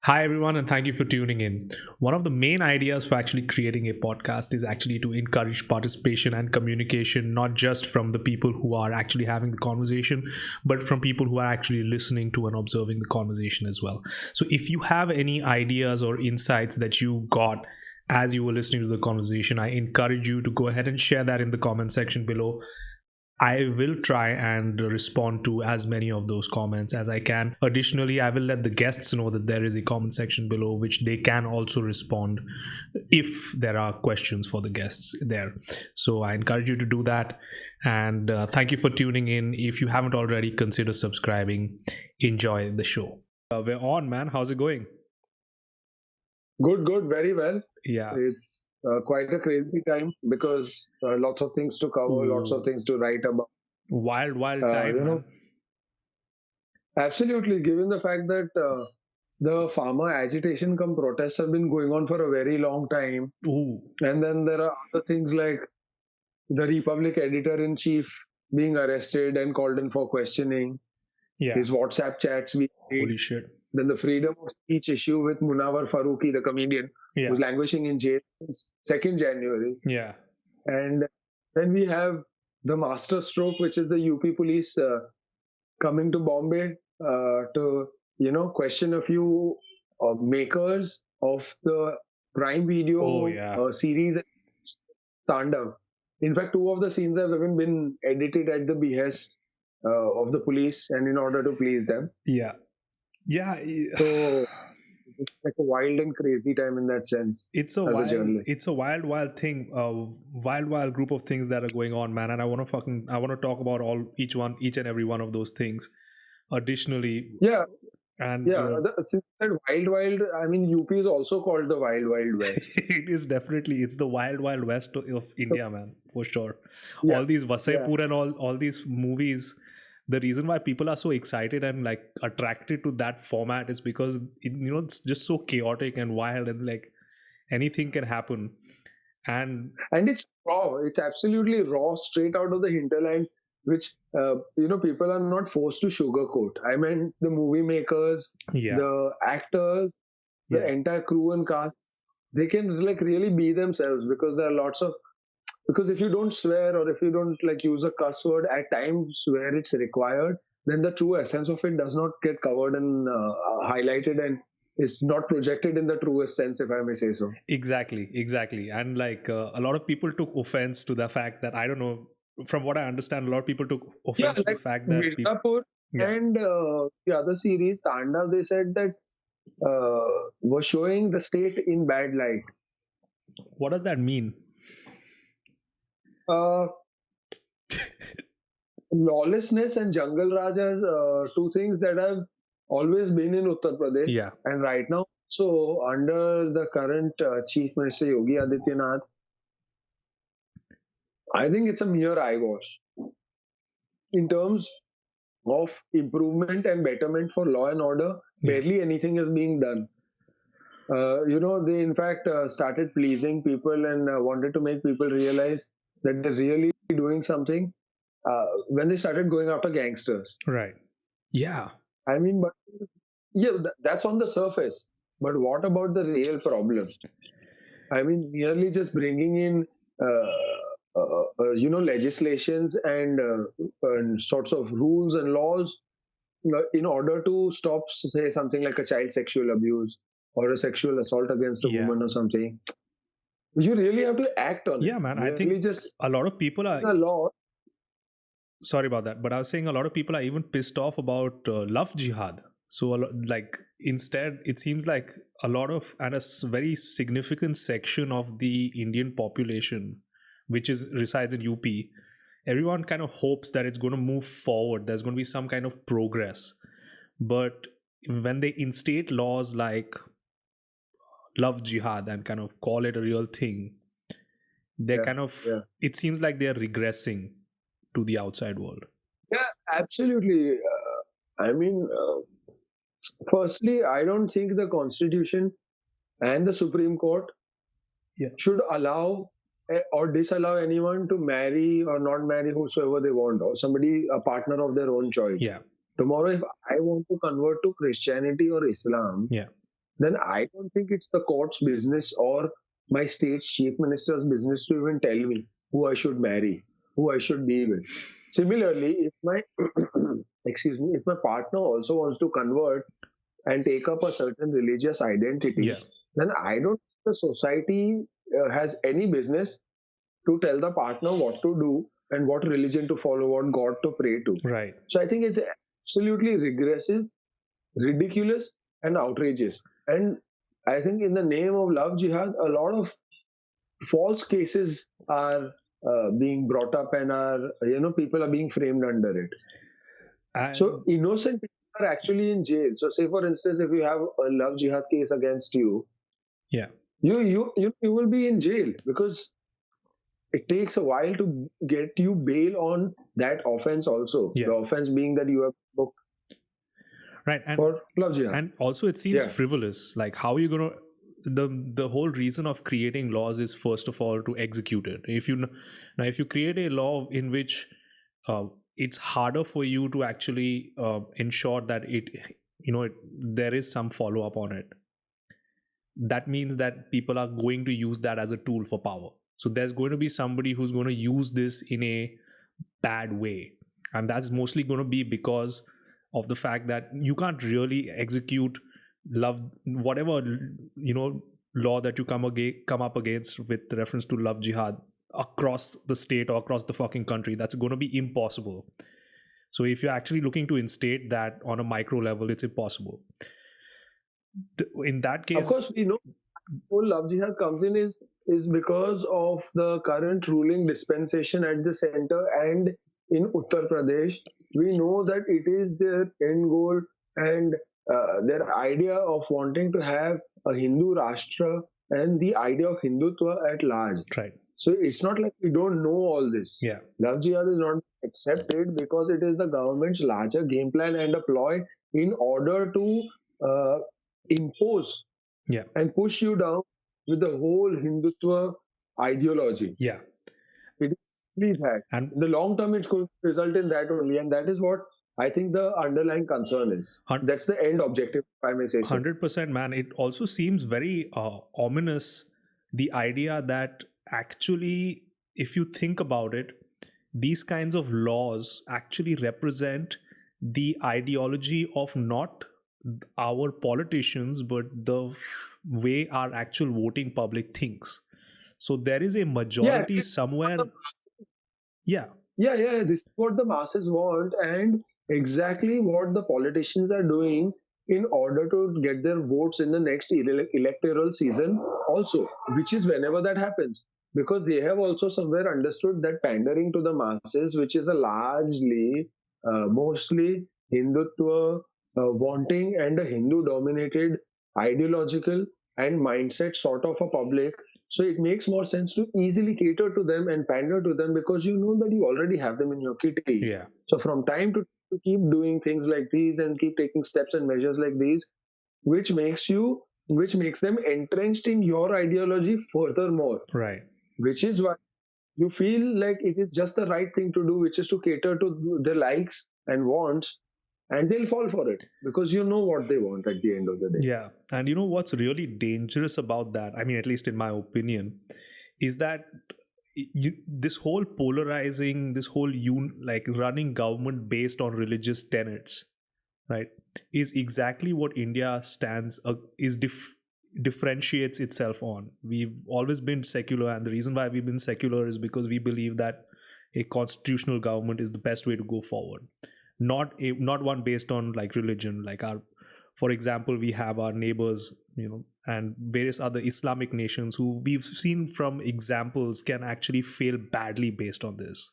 Hi, everyone, and thank you for tuning in. One of the main ideas for actually creating a podcast is actually to encourage participation and communication, not just from the people who are actually having the conversation, but from people who are actually listening to and observing the conversation as well. So, if you have any ideas or insights that you got as you were listening to the conversation, I encourage you to go ahead and share that in the comment section below. I will try and respond to as many of those comments as I can. Additionally, I will let the guests know that there is a comment section below which they can also respond if there are questions for the guests there. So I encourage you to do that. And thank you for tuning in. If you haven't already, consider subscribing. Enjoy the show. We're on, man. How's it going? Good, good, very well. Yeah. It's quite a crazy time because lots of things to cover, lots of Ooh. things to write about. Wild, wild Uh, time, you know, man. Absolutely, given the fact that the farmer agitation come protests have been going on for a very long time, Ooh. and then there are other things like the Republic editor-in-chief being arrested and called in for questioning, Yeah. his WhatsApp chats being Holy leaked, shit. then the freedom of speech issue with Munawar Farooqi, the comedian, Yeah. who's languishing in jail since 2nd January. Yeah. And then we have the master stroke, which is the UP police coming to Bombay to, question a few makers of the Prime Oh, Video yeah. series Tandav. In fact, two of the scenes have even been edited at the behest of the police and in order to please them. Yeah. Yeah. So it's like a wild and crazy time in that sense It's a as a wild, journalist. it's a wild, wild thing, wild, wild group of things that are going on, man. And I want to talk about each and every one of those things. Additionally, Yeah, and Yeah, since you said Wild Wild, I mean UP is also called the Wild Wild West. it is definitely it's the wild, wild west of So India, man, for sure. yeah, All these yeah, Vasaipur and all these movies. The reason why people are so excited and like attracted to that format is because it's just so chaotic and wild and like anything can happen. And and it's raw. It's absolutely raw, straight out of the hinterland, which people are not forced to sugarcoat. I mean, the movie makers, yeah, the actors, the yeah. entire crew and cast, they can like really be themselves because there are lots of because if you don't swear or if you don't like use a cuss word at times where it's required, then the true essence of it does not get covered and highlighted and is not projected in the truest sense, if I may say so. Exactly. And like a lot of people took offense to the fact that I don't know. From what I understand, a lot of people took Yeah, offense to the like fact that people. Mirzapur Yeah. and the other series, Tandav, they said that was showing the state in bad light. What does that mean? Uh, Lawlessness and Jungle Raj are two things that have always been in Uttar Pradesh, Yeah. and right now, so under the current Chief Minister Yogi Adityanath, I think it's a mere eyewash in terms of improvement and betterment for law and order. Yeah. Barely anything is being done. They in fact started pleasing people and wanted to make people realize that they're really doing something when they started going after gangsters. Right. Yeah. I mean, but yeah, that's on the surface. But what about the real problem? I mean, merely just bringing in, legislations and sorts of rules and laws in order to stop, say, something like a child sexual abuse or a sexual assault against a Yeah. woman or something. You really have to act on it. Yeah, man. I Merely think just a lot of people are. in a law. Sorry about that, but I was saying a lot of people are even pissed off about love jihad. So, like, instead, it seems like a lot of and very significant section of the Indian population, which is resides in UP, everyone kind of hopes that it's going to move forward. There's going to be some kind of progress, but when they instate laws like love jihad and kind of call it a real thing, they Yeah, kind of yeah. it seems like they're regressing to the outside world. Yeah, absolutely. I mean, firstly, I don't think the Constitution and the Supreme Court Yeah. should allow or disallow anyone to marry or not marry whosoever they want or somebody, a partner of their own choice. Yeah. Tomorrow, if I want to convert to Christianity or Islam, Yeah. then I don't think it's the court's business or my state's chief minister's business to even tell me who I should marry, who I should be with. Similarly, if my excuse me, if my partner also wants to convert and take up a certain religious identity, Yeah. then I don't think the society has any business to tell the partner what to do and what religion to follow, what God to pray to. Right. So I think it's absolutely regressive, ridiculous, and outrageous. And I think in the name of love jihad, a lot of false cases are being brought up, and people are being framed under it. And So innocent people are actually in jail. So say for instance, if you have a love jihad case against you, yeah. you will be in jail because it takes a while to get you bail on that offense also. Yeah. The offense being that you have booked Right. And for love jihad. and also it seems Yeah. frivolous. Like, how are you gonna the whole reason of creating laws is first of all to execute it. If you create a law in which it's harder for you to actually ensure that there is some follow up on it, that means that people are going to use that as a tool for power. So there's going to be somebody who's going to use this in a bad way, and that's mostly going to be because of the fact that you can't really execute love whatever law that you come up against with reference to love jihad across the state or across the fucking country. That's going to be impossible. So if you're actually looking to instate that on a micro level, it's impossible. In that case, Of course, we know whole love jihad comes in is because of the current ruling dispensation at the center and in Uttar Pradesh. We know that it is their end goal and their idea of wanting to have a Hindu Rashtra and the idea of Hindutva at large. right. So it's not like we don't know all this. Yeah. Love jihad is not accepted because it is the government's larger game plan and a ploy in order to impose Yeah. and push you down with the whole Hindutva ideology. Yeah. It is really that. And In the long term, it's going to result in that only. And that is what I think the underlying concern is. That's the end objective, if I may say so. 100%, man. It also seems very ominous, the idea that actually, if you think about it, these kinds of laws actually represent the ideology of not our politicians, but the way our actual voting public thinks. So there is a majority somewhere. Yeah. Yeah. This is what the masses want, and exactly what the politicians are doing in order to get their votes in the next electoral season, also, which is whenever that happens. Because they have also somewhere understood that pandering to the masses, which is a largely, mostly Hindutva wanting and a Hindu dominated ideological and mindset sort of a public. So it makes more sense to easily cater to them and pander to them because you know that you already have them in your kitty. Yeah. So from time to keep doing things like these and keep taking steps and measures like these, which makes them entrenched in your ideology furthermore. Right. Which is why you feel like it is just the right thing to do, which is to cater to the likes and wants, and they'll fall for it because you know what they want at the end of the day. Yeah. And you know what's really dangerous about that, I mean, at least in my opinion, is that this whole polarizing, this whole running government based on religious tenets, right, is exactly what India differentiates itself on. We've always been secular, and the reason why we've been secular is because we believe that a constitutional government is the best way to go forward, not one based on like religion. Like for example, we have our neighbors, and various other Islamic nations who we've seen from examples can actually fail badly based on this.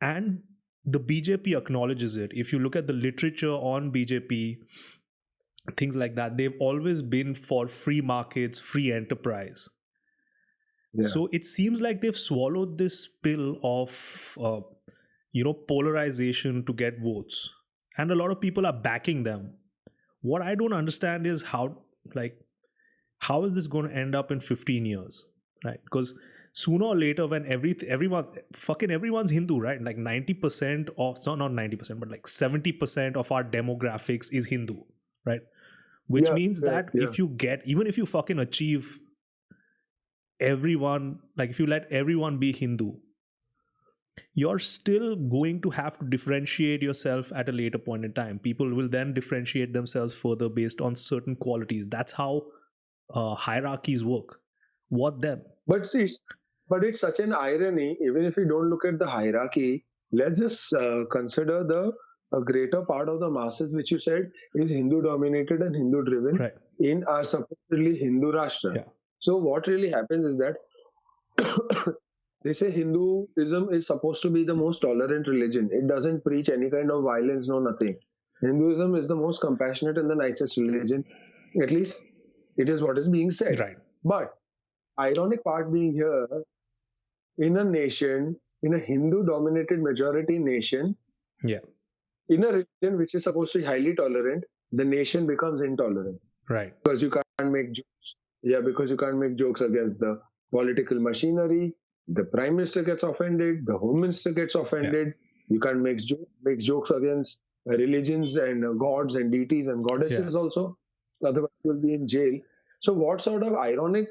And the BJP acknowledges it. If you look at the literature on BJP, things like that, they've always been for free markets, free enterprise. Yeah. So it seems like they've swallowed this pill of polarization to get votes, and a lot of people are backing them. What I don't understand is how is this going to end up in 15 years, right? Because sooner or later, when everyone's Hindu, right? Like 90% of, not 90%, but like 70% of our demographics is Hindu, right? which Yeah, means yeah, that yeah. if you get, even if you fucking achieve everyone, like if you let everyone be Hindu, you're still going to have to differentiate yourself at a later point in time. People will then differentiate themselves further based on certain qualities. That's how hierarchies work. What then? But see, it's such an irony. Even if we don't look at the hierarchy, let's just consider the a greater part of the masses, which you said is Hindu dominated and Hindu driven Right. in our supposedly Hindu Rashtra. Yeah. So what really happens is that they say Hinduism is supposed to be the most tolerant religion. It doesn't preach any kind of violence, no nothing. Hinduism is the most compassionate and the nicest religion. At least it is what is being said. Right. But ironic part being here, in a nation, in a Hindu dominated majority nation, Yeah. in a religion which is supposed to be highly tolerant, the nation becomes intolerant Right. because you can't make jokes. Yeah, because you can't make jokes against the political machinery. The prime minister gets offended, the home minister gets offended. You can't make jokes against religions and gods and deities and goddesses also. Otherwise, you'll be in jail. So, what sort of ironic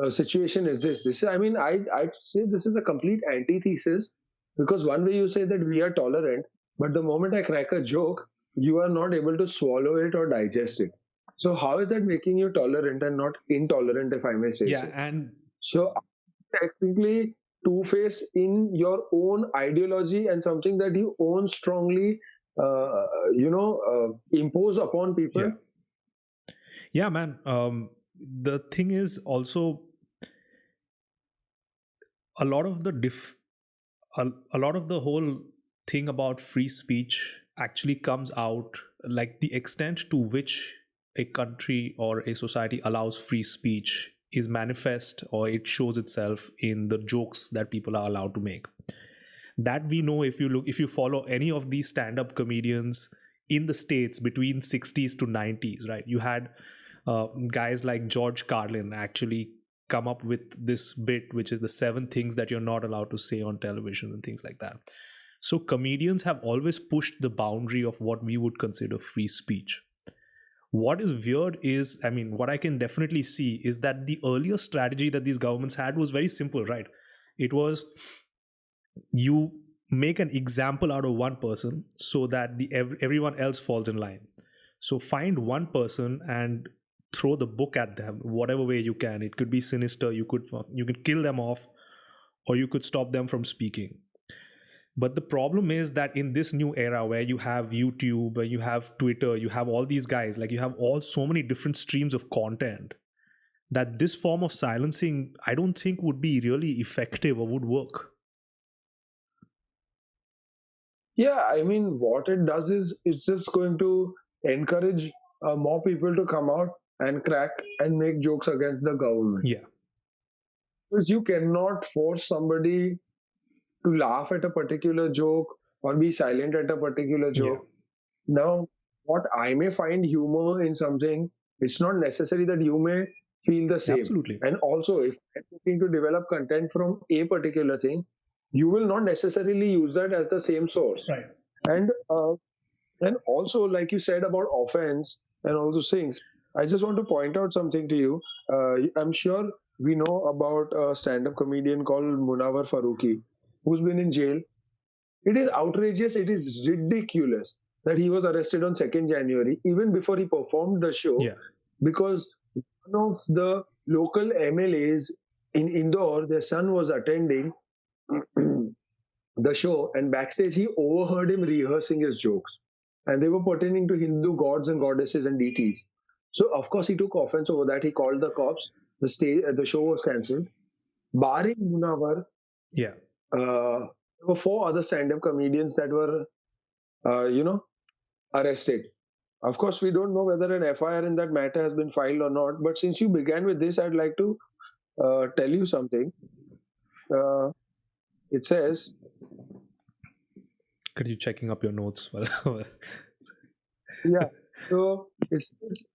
situation is this? This is, I mean, I'd say this is a complete antithesis, because one way you say that we are tolerant, but the moment I crack a joke, you are not able to swallow it or digest it. So how is that making you tolerant and not intolerant, if I may say so? And So technically two-faced in your own ideology and something that you own strongly, impose upon people. Yeah, man. The thing is also a lot of the whole thing about free speech actually comes out, like the extent to which a country or a society allows free speech is manifest, or it shows itself in the jokes that people are allowed to make. That we know, if you follow any of these stand-up comedians in the States between 60s to 90s, right? You had guys like George Carlin actually come up with this bit, which is the 7 things that you're not allowed to say on television and things like that. So comedians have always pushed the boundary of what we would consider free speech. What is weird is, I mean, what I can definitely see is that the earlier strategy that these governments had was very simple, right? It was, you make an example out of one person so that everyone else falls in line. So find one person and throw the book at them whatever way you can. It could be sinister, you could kill them off, or you could stop them from speaking. But the problem is that in this new era where you have YouTube, you have Twitter, you have all these guys, like you have so many different streams of content, that this form of silencing, I don't think would be really effective or would work. Yeah, I mean, what it does is it's just going to encourage more people to come out and crack and make jokes against the government. Yeah. Because you cannot force somebody to laugh at a particular joke or be silent at a particular joke. Yeah. Now, what I may find humor in something, it's not necessary that you may feel the same. Absolutely. And also, if I'm looking to develop content from a particular thing, you will not necessarily use that as the same source. Right. And also, like you said about offense and all those things, I just want to point out something to you. I'm sure we know about a stand-up comedian called Munawar Farooqi, who's been in jail. It is outrageous. It is ridiculous that he was arrested on 2nd January, even before he performed the show, because one of the local MLAs in Indore, their son was attending the show, and backstage he overheard him rehearsing his jokes, and they were pertaining to Hindu gods and goddesses and deities. So of course he took offense over that. He called the cops. The show was cancelled. Barring Munawar, there were 4 other stand-up comedians that were, arrested. Of course, we don't know whether an FIR in that matter has been filed or not. But since you began with this, I'd like to tell you something. It says, could you checking up your notes? Yeah. So it says,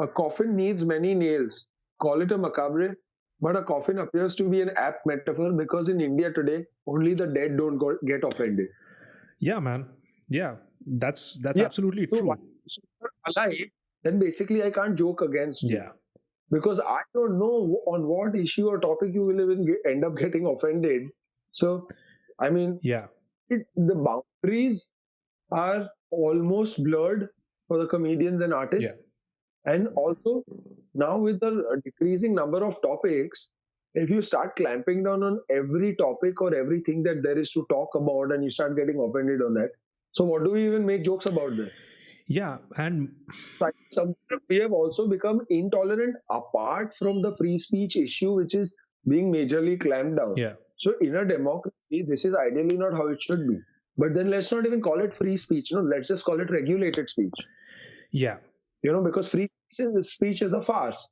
a coffin needs many nails. Call it a macabre, but a coffin appears to be an apt metaphor, because in India today, only the dead don't get offended. Yeah, man. Yeah, that's absolutely true. So if you're alive, then basically I can't joke against you. Yeah. Because I don't know on what issue or topic you will even end up getting offended. So, I mean, Yeah. the boundaries are almost blurred for the comedians and Yeah. artists. And also, now with the decreasing number of topics, if you start clamping down on every topic or everything that there is to talk about and you start getting offended on that, so what do we even make jokes about then? Yeah. And We have also become intolerant apart from the free speech issue, which is being majorly clamped down. yeah. So, in a democracy, this is ideally not how it should be. But then let's not even call it free speech. No, let's just call it regulated speech. Yeah. Because free speech is a farce,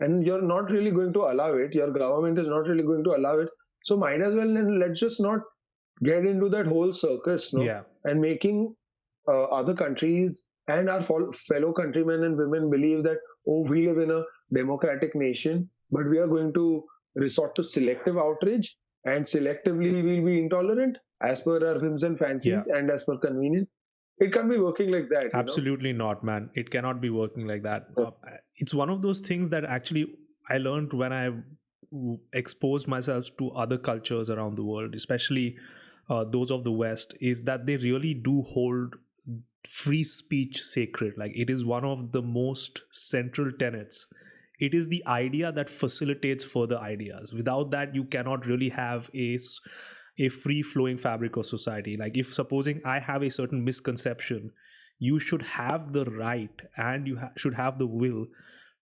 and you're not really going to allow it. Your government is not really going to allow it. So, might as well then let's just not get into that whole circus, no, Yeah. and making other countries and our fellow countrymen and women believe that, oh, we live in a democratic nation, but we are going to resort to selective outrage and selectively we'll be intolerant as per our whims and fancies and as per convenience. It can't be working like that. Absolutely not, man. It cannot be working like that. It's one of those things that actually I learned when I exposed myself to other cultures around the world, especially those of the West, is that they really do hold free speech sacred. Like, it is one of the most central tenets. It is the idea that facilitates further ideas. Without that, you cannot really have a free flowing fabric of society. Like, if supposing I have a certain misconception, you should have the right and you should have the will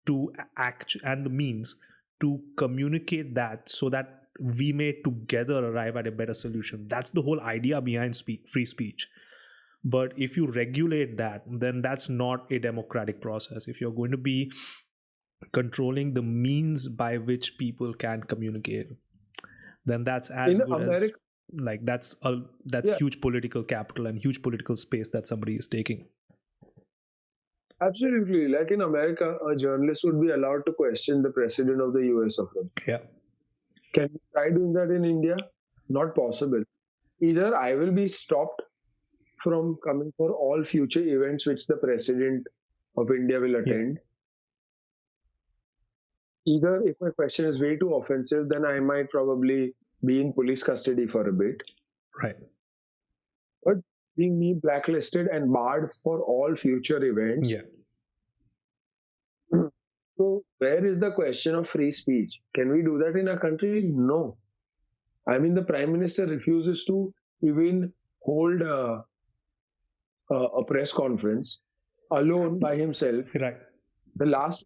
to act and the means to communicate that so that we may together arrive at a better solution. That's the whole idea behind free speech. But if you regulate that, then that's not a democratic process. If you're going to be controlling the means by which people can communicate, then that's as good as, like, that's huge political capital and huge political space that somebody is taking. Absolutely. Like in America, a journalist would be allowed to question the president of the US of them. Yeah. Can we try doing that in India? Not possible. Either I will be stopped from coming for all future events which the president of India will attend. Either if my question is way too offensive, then I might probably be in police custody for a bit. Right. But being me blacklisted and barred for all future events. Yeah. So where is the question of free speech? Can we do that in our country? No. I mean, the Prime Minister refuses to even hold a press conference alone by himself. Right. The last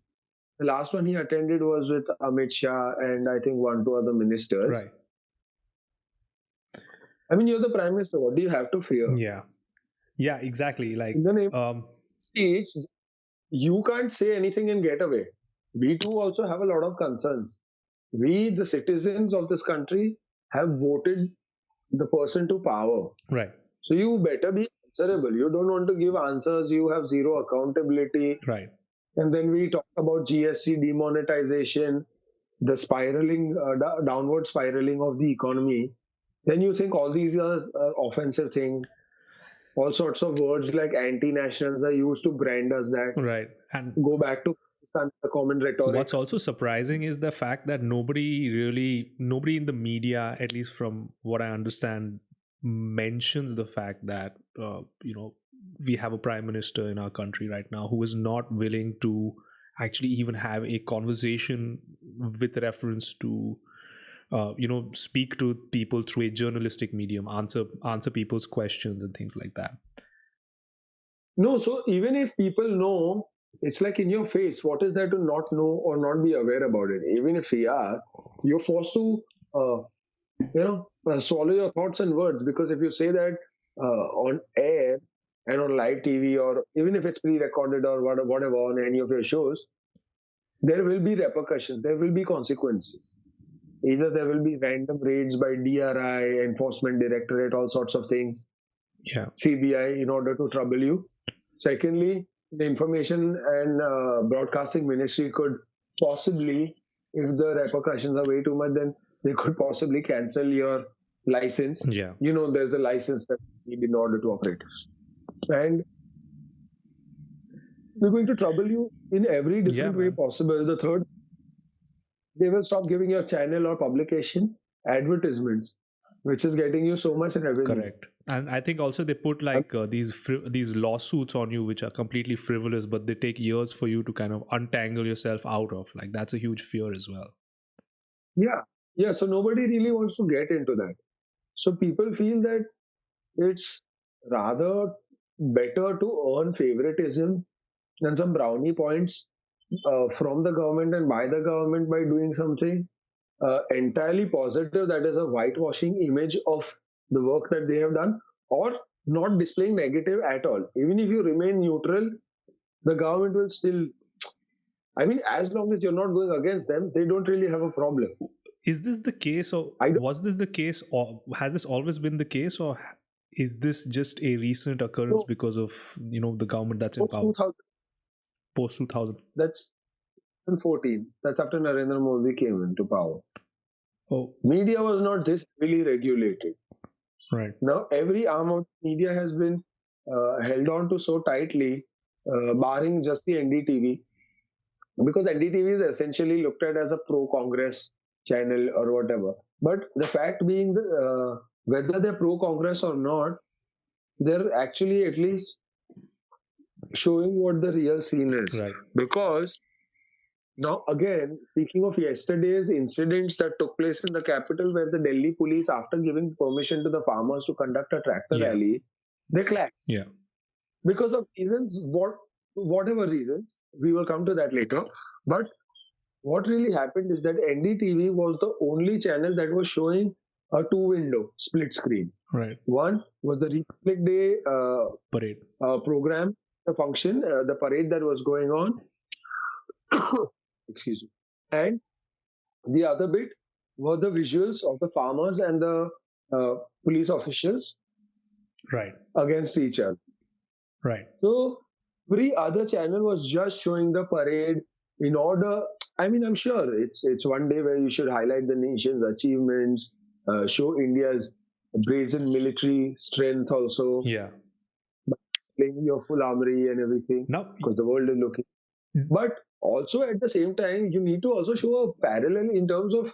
one he attended was with Amit Shah and I think 1-2 other ministers. Right. I mean, you're the Prime Minister. What do you have to fear? Yeah, exactly. Like, in the name of speech, you can't say anything and get away. We too also have a lot of concerns. We, the citizens of this country, have voted the person to power. Right. So you better be answerable. You don't want to give answers. You have zero accountability. Right. And then we talk about GST demonetization, the spiraling, downward spiraling of the economy. Then you think all these are offensive things. All sorts of words like anti-nationals are used to brand us that. Right. And go back to the common rhetoric. What's also surprising is the fact that nobody in the media, at least from what I understand, mentions the fact that we have a prime minister in our country right now who is not willing to actually even have a conversation with reference to speak to people through a journalistic medium, answer people's questions and things like that. No, so even if people know, it's like in your face. What is there to not know or not be aware about it? Even if we are, you're forced to swallow your thoughts and words, because if you say that on air and on live TV, or even if it's pre-recorded or whatever on any of your shows, there will be repercussions. There will be consequences. Either there will be random raids by DRI, Enforcement Directorate, all sorts of things. Yeah. CBI, in order to trouble you. Secondly, the Information and Broadcasting Ministry could possibly, if the repercussions are way too much, then they could possibly cancel your license. Yeah. There's a license that you need in order to operate. And We're going to trouble you in every Yeah, different way man. possible. The third, they will stop giving your channel or publication advertisements, which is getting you so much revenue. Correct. And I think also they put And like these lawsuits on you, which are completely frivolous, but they take years for you to kind of untangle yourself out of. Like that's a huge fear as well. yeah, yeah. So nobody really wants to get into that. So people feel that it's rather better to earn favoritism and some brownie points from the government and by the government by doing something entirely positive, that is a whitewashing image of the work that they have done, or not displaying negative at all. Even if you remain neutral, the government will still, I mean, as long as you're not going against them, they don't really have a problem. Is this the case, or I don't was this the case, or has this always been the case, or is this just a recent occurrence know. because of the government that's in Post power 2000, post 2000? that's 2014. That's after Narendra Modi came into power. Oh, Media was not this really regulated. right. Now, every arm of media has been held on to so tightly, barring just the NDTV, because NDTV is essentially looked at as a pro-Congress channel or whatever. But the fact being, whether they're pro-Congress or not, they're actually at least showing what the real scene is. Right. Because now, again, speaking of yesterday's incidents that took place in the capital, where the Delhi police, after giving permission to the farmers to conduct a tractor Yeah. rally, they clashed Yeah. because of reasons, whatever reasons. We will come to that later. But what really happened is that NDTV was the only channel that was showing a two-window split screen. Right. One was the Republic Day Parade. program, the function, the parade that was going on. Excuse me. And the other bit were the visuals of the farmers and the police officials Right. against each other. Right. So every other channel was just showing the parade in order. I mean, I'm sure it's one day where you should highlight the nation's achievements, show India's brazen military strength also, Yeah. displaying your full armory and everything, Now, because the world is looking. But also at the same time, you need to also show a parallel in terms of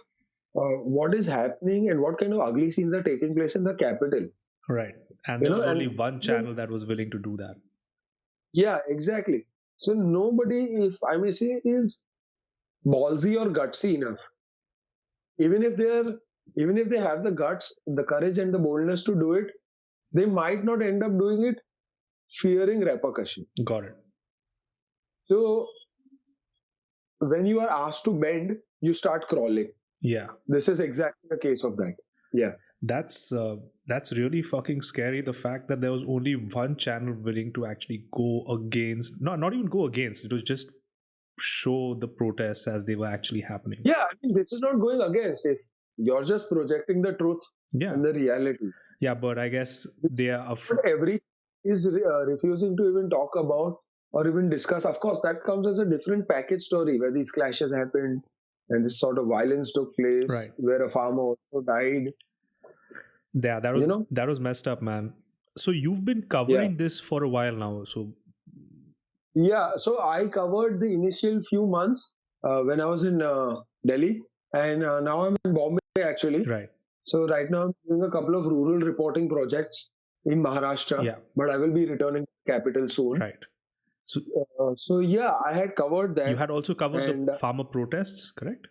what is happening and what kind of ugly scenes are taking place in the capital. right. And You there know, was only and one channel that was willing to do that. yeah, exactly. So nobody, if I may say, is ballsy or gutsy enough. Even if even if they have the guts, the courage, and the boldness to do it, they might not end up doing it, fearing repercussion. Got it. So when you are asked to bend, you start crawling. Yeah. This is exactly the case of that. Yeah. That's really fucking scary. The fact that there was only one channel willing to actually go against, not even go against. It was just show the protests as they were actually happening. Yeah, I mean, this is not going against. If you're just projecting the truth Yeah. and the reality. Yeah, but I guess they are. But every is refusing to even talk about or even discuss. Of course, that comes as a different package story where these clashes happened and this sort of violence took place, Right. where a farmer also died. Yeah, that was messed up, man. So you've been covering this for a while now. So Yeah, so I covered the initial few months when I was in Delhi, and now I'm in Bombay actually. right. So right now I'm doing a couple of rural reporting projects in Maharashtra, Yeah. but I will be returning to the capital soon. Right. So So yeah, I had covered that. you had also covered and, the farmer protests, correct?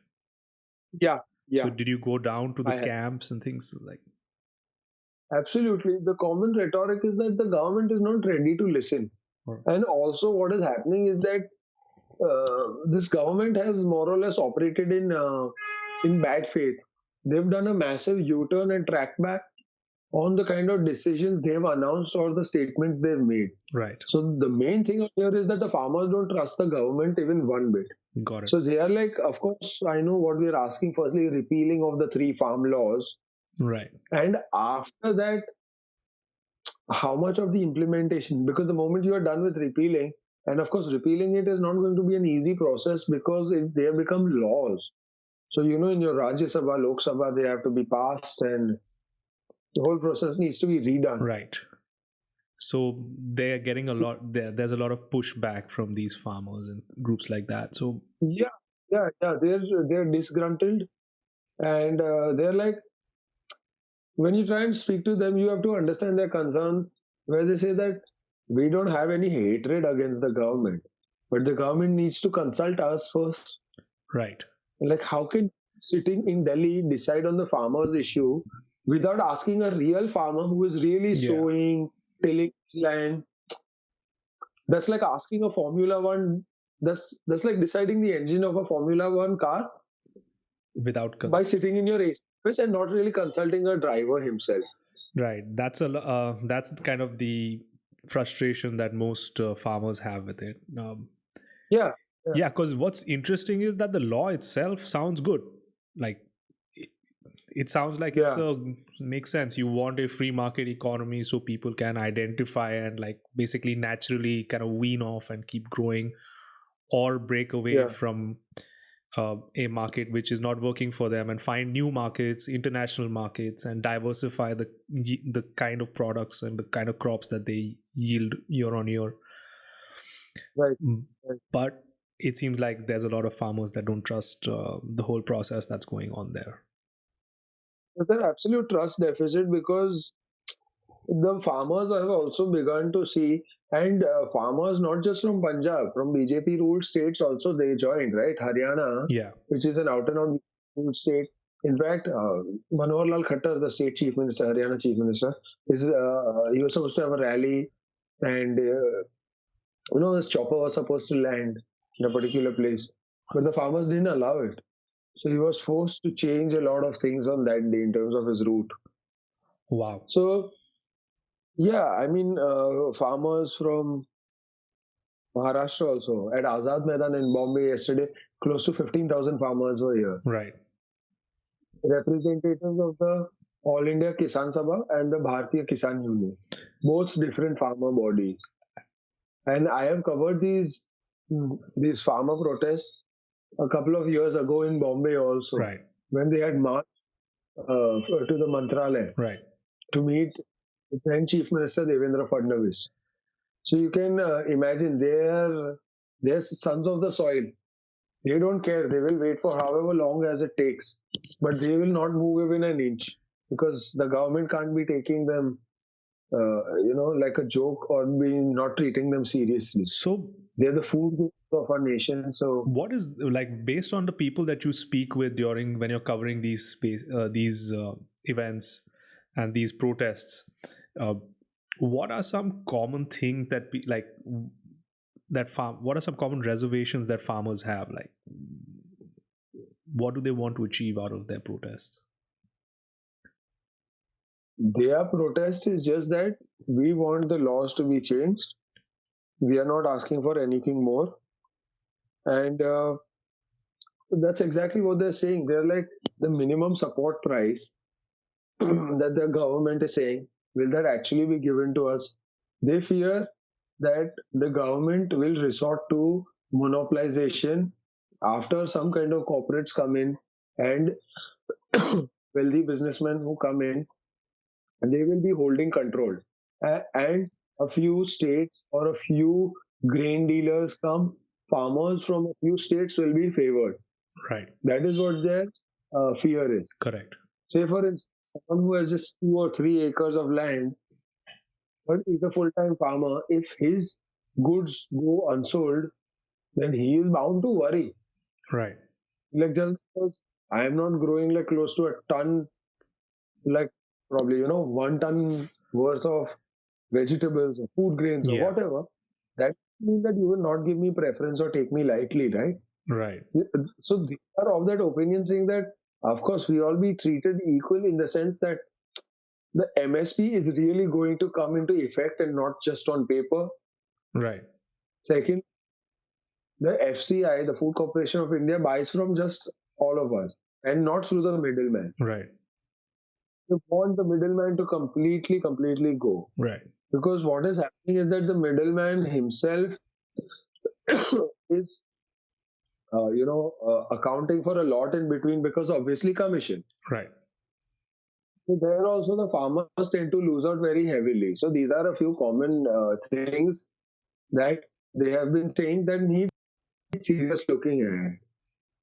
Yeah. So did you go down to the I had. camps and things like? Absolutely. The common rhetoric is that the government is not ready to listen. Right. And also, what is happening is that this government has more or less operated in bad faith. They've done a massive U-turn and track back on the kind of decisions they've announced or the statements they've made. Right. So the main thing here is that the farmers don't trust the government even one bit. Got it. So they are like, of course, I know what we're asking. Firstly, repealing of the 3 farm laws. Right. And after that, how much of the implementation? Because the moment you are done with repealing, and of course, repealing it is not going to be an easy process because they have become laws. So, in your Rajya Sabha, Lok Sabha, they have to be passed and the whole process needs to be redone. Right. So they're getting a lot. There's a lot of pushback from these farmers and groups like that. So Yeah, yeah. They're disgruntled, and they're like, when you try and speak to them, you have to understand their concern, where they say that we don't have any hatred against the government, but the government needs to consult us first. right, Like, how can sitting in Delhi decide on the farmer's issue without asking a real farmer who is really yeah, sowing, tilling his land? That's like asking a Formula One. That's like deciding the engine of a Formula One car without by sitting in your office and not really consulting a driver himself. right. That's kind of the frustration that most farmers have with it. Yeah, yeah, Yeah, because what's interesting is that the law itself sounds good. Like it, it sounds like it's yeah, a makes sense. You want a free market economy so people can identify and like basically naturally kind of wean off and keep growing, or break away yeah. from a market which is not working for them and find new markets, international markets, and diversify the kind of products and the kind of crops that they yield year on year. Right, Mm. right. But it seems like there's a lot of farmers that don't trust the whole process that's going on there. There's an absolute trust deficit because the farmers have also begun to see, and farmers not just from Punjab, from BJP ruled states also they joined, right? Haryana, Yeah, which is an out and out ruled state. In fact, Manohar Lal Khattar, the state chief minister, Haryana chief minister, is he was supposed to have a rally, and his chopper was supposed to land in a particular place, but the farmers didn't allow it. So he was forced to change a lot of things on that day in terms of his route. wow, So yeah, I mean, farmers from Maharashtra also at Azad Maidan in Bombay yesterday, close to 15,000 farmers were here. right, Representatives of the All India Kisan Sabha and the Bharatiya Kisan Union, both different farmer bodies. And I have covered these farmer protests a couple of years ago in Bombay also, right, when they had marched to the Mantralaya right, to meet the then Chief Minister Devendra Fadnavis. So you can imagine they're sons of the soil. They don't care. They will wait for however long as it takes, but they will not move even an inch because the government can't be taking them, like a joke or be not treating them seriously. So They're the food group of our nation. So what is like based on the people that you speak with during when you're covering these events and these protests, uh, what are some common things that like that farm what are some common reservations that farmers have, like what do they want to achieve out of their protests? their protest is just that we want the laws to be changed. We are not asking for anything more, and that's exactly what they're saying. They're like the minimum support price that the government is saying, will that actually be given to us? They fear that the government will resort to monopolization after some kind of corporates come in and wealthy businessmen who come in, and they will be holding control. And a few states or a few grain dealers come, farmers from a few states will be favored. Right, That is what their fear is. correct, Say, for instance, someone who has just 2 or 3 acres of land but is a full-time farmer, if his goods go unsold, then he is bound to worry. right, Like, just because I am not growing like close to a ton, like probably 1 ton worth of vegetables or food grains or yeah, whatever, that means that you will not give me preference or take me lightly, right? right, So they are of that opinion, saying that of course we all be treated equal in the sense that the MSP is really going to come into effect and not just on paper. right, Second, the FCI, the Food Corporation of India, buys from just all of us and not through the middleman. right, They want the middleman to completely go. right, Because what is happening is that the middleman himself is, accounting for a lot in between because obviously commission. right, So there also the farmers tend to lose out very heavily. So these are a few common things that they have been saying that need serious looking at.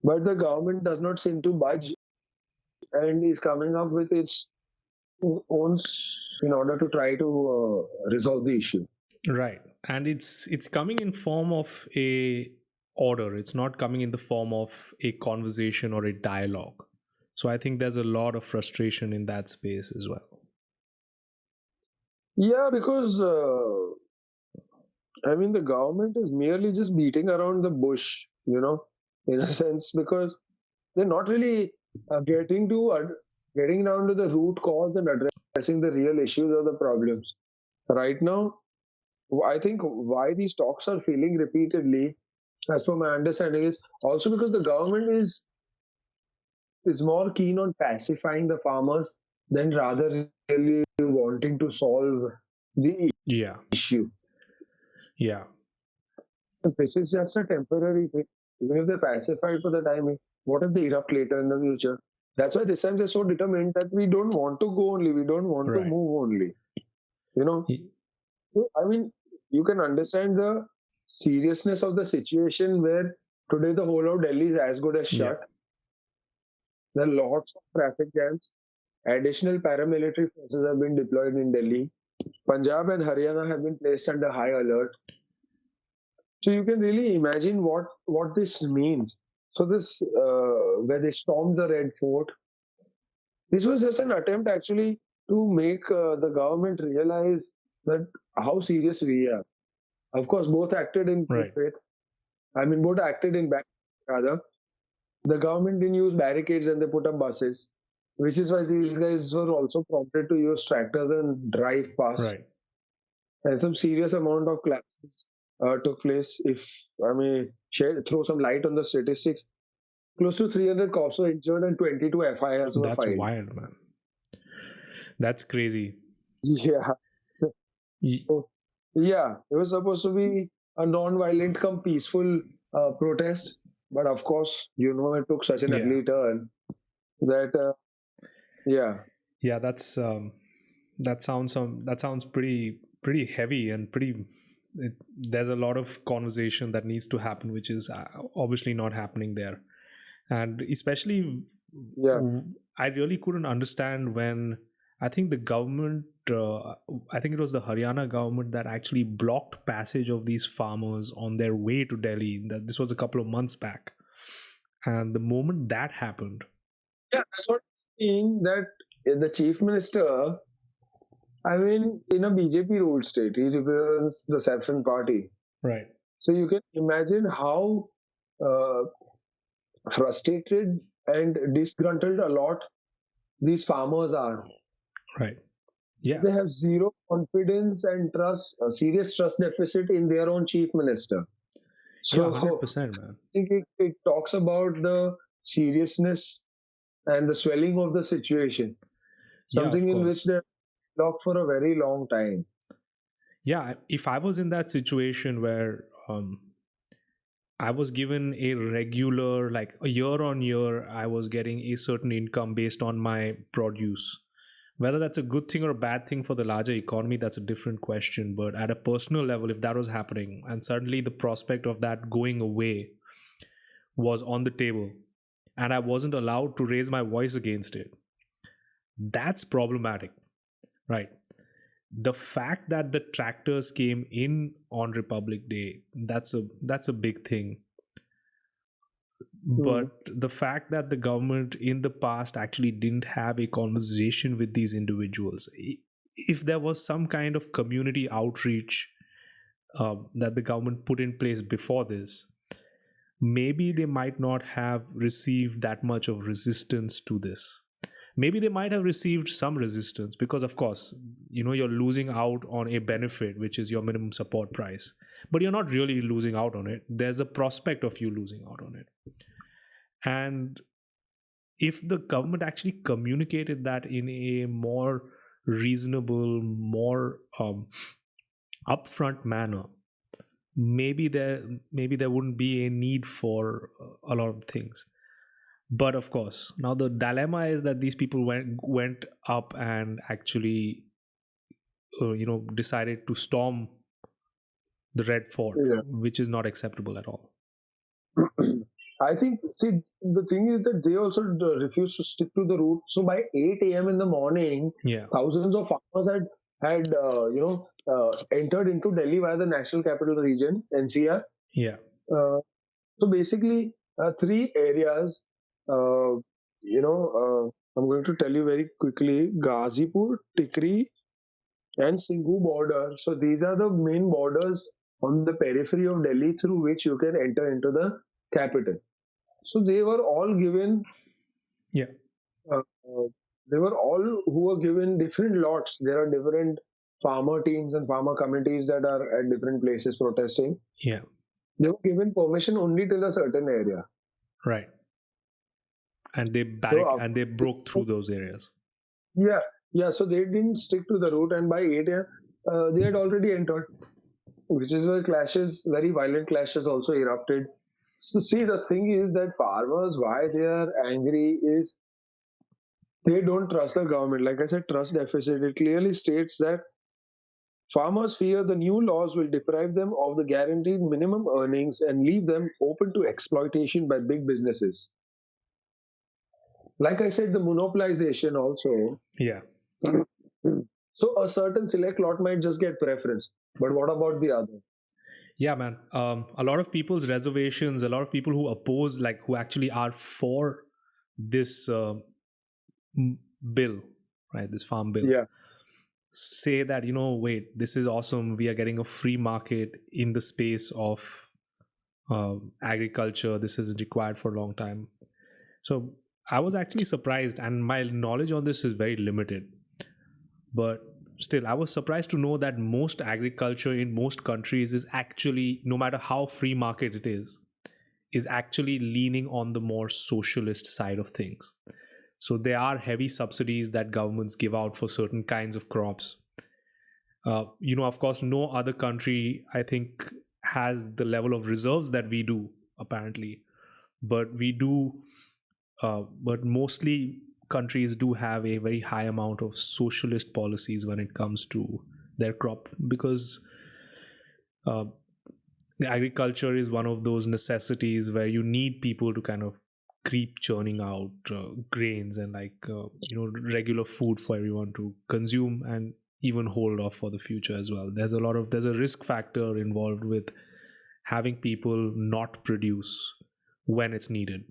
But the government does not seem to budge and is coming up with its own in order to try to resolve the issue. Right. And it's coming in form of a order. It's not coming in the form of a conversation or a dialogue. So I think there's a lot of frustration in that space as well. Yeah, because I mean the government is merely just beating around the bush, in a sense, because they're not really getting down to the root cause and addressing the real issues or the problems. Right now, I think why these talks are failing repeatedly, as per my understanding, is also because the government is more keen on pacifying the farmers than rather really wanting to solve the Yeah. issue. Yeah. This is just a temporary thing. Even if they're pacified for the time, what if they erupt later in the future? That's why this time they're so determined that we don't want to go only, we don't want to Right. move only. I mean, you can understand the seriousness of the situation where today the whole of Delhi is as good as shut. There are lots of traffic jams. Additional paramilitary forces have been deployed in Delhi. Punjab and Haryana have been placed under high alert. So you can really imagine what this means. So this, where they stormed the Red Fort, this was just an attempt actually to make the government realize that how serious we are. Of course, both acted in good faith. I mean, both acted in bad rather. The government didn't use barricades and they put up buses, which is why these guys were also prompted to use tractors and drive past. Right. And some serious amount of collapses took place. If I may throw some light on the statistics, close to 300 cops were injured and 22 FIRs were filed. That's wild, man. That's crazy. Yeah. So, yeah, it was supposed to be a non-violent come peaceful protest, but of course, it took such an ugly turn that yeah, that sounds pretty heavy and there's a lot of conversation that needs to happen, which is obviously not happening there. And especially I really couldn't understand when I think the government, I think it was the Haryana government that actually blocked passage of these farmers on their way to Delhi. That this was a couple of months back. And the moment that happened, that's what I'm saying, that the chief minister, I mean, in a BJP ruled state, he represents the Saffron Party. Right. So you can imagine how frustrated and disgruntled a lot these farmers are. Right. Yeah. They have zero confidence and trust, a serious trust deficit in their own chief minister. So, 100%, man. I think it talks about the seriousness and the swelling of the situation. Something in which they're locked for a very long time. Yeah, if I was in that situation where I was given a regular, like a year on year, I was getting a certain income based on my produce. Whether that's a good thing or a bad thing for the larger economy, that's a different question. But at a personal level, if that was happening and suddenly the prospect of that going away was on the table and I wasn't allowed to raise my voice against it, that's problematic, right? The fact that the tractors came in on Republic Day, that's a big thing. But the fact that the government in the past actually didn't have a conversation with these individuals, if there was some kind of community outreach that the government put in place before this, maybe they might not have received that much of resistance to this. Maybe they might have received some resistance because, of course, you're losing out on a benefit, which is your minimum support price, but you're not really losing out on it. There's a prospect of you losing out on it. And if the government actually communicated that in a more reasonable, more upfront manner, maybe there wouldn't be a need for a lot of things. But of course, now the dilemma is that these people went up and actually, decided to storm the Red Fort, Yeah. which is not acceptable at all. I think, see, the thing is that they also refuse to stick to the route. So by 8 a.m. in the morning, Yeah, thousands of farmers had entered into Delhi via the National Capital Region (NCR). yeah, Uh, so basically, three areas. Uh, I'm going to tell you very quickly: Ghazipur, Tikri, and Singhu border. So these are the main borders on the periphery of Delhi through which you can enter into the capital. So they were all given, yeah, uh, they were all who were given different lots. There are different farmer teams and farmer committees that are at different places protesting. yeah. They were given permission only till a certain area. Right. And they So, and they broke through those areas. yeah, yeah. So they didn't stick to the route, and by 8 a.m., they had already entered, which is where clashes, very violent clashes, also erupted. So, see, the thing is that farmers, why they are angry is they don't trust the government. Like I said, trust deficit. It clearly states that farmers fear the new laws will deprive them of the guaranteed minimum earnings and leave them open to exploitation by big businesses. Like I said, the monopolization also. Yeah. So a certain select lot might just get preference. But what about the other? Yeah, man. A lot of people's reservations, a lot of people who oppose, like who actually are for this bill, right? This farm bill, Yeah. say that, wait, this is awesome. We are getting a free market in the space of agriculture. This isn't required for a long time. So I was actually surprised, and my knowledge on this is very limited. But still, I was surprised to know that most agriculture in most countries is actually, no matter how free market it is actually leaning on the more socialist side of things. So there are heavy subsidies that governments give out for certain kinds of crops. Of course, no other country, I think, has the level of reserves that we do, apparently. But we do, but mostly countries do have a very high amount of socialist policies when it comes to their crop, because uh, agriculture is one of those necessities where you need people to kind of keep churning out grains and regular food for everyone to consume and even hold off for the future as well. There's a risk factor involved with having people not produce when it's needed.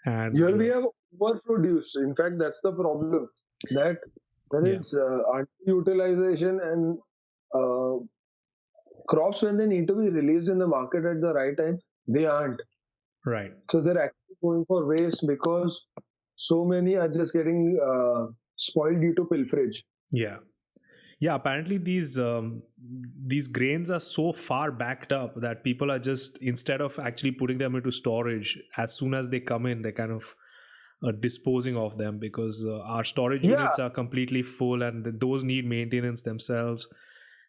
And Here we have overproduced. In fact, that's the problem. That there is underutilization, and uh, crops, when they need to be released in the market at the right time, they aren't. right. So they're actually going for waste because so many are just getting spoiled due to pilferage. Yeah. Yeah, apparently these grains are so far backed up that people are just, instead of actually putting them into storage, as soon as they come in, they kind of disposing of them, because our storage Yeah, units are completely full and those need maintenance themselves.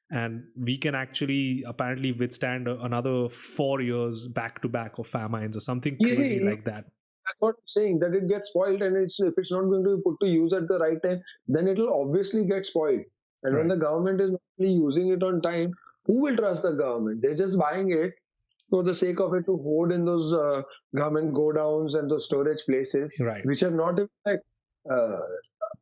And we can actually apparently withstand another 4 years back to back of famines or something crazy easy. like that. That's what I'm saying. That it gets spoiled, and if it's not going to be put to use at the right time, then it'll obviously get spoiled. And when Right. the government is not really using it on time, who will trust the government? They're just buying it for the sake of it to hoard in those government godowns and those storage places, Right. which are not even uh,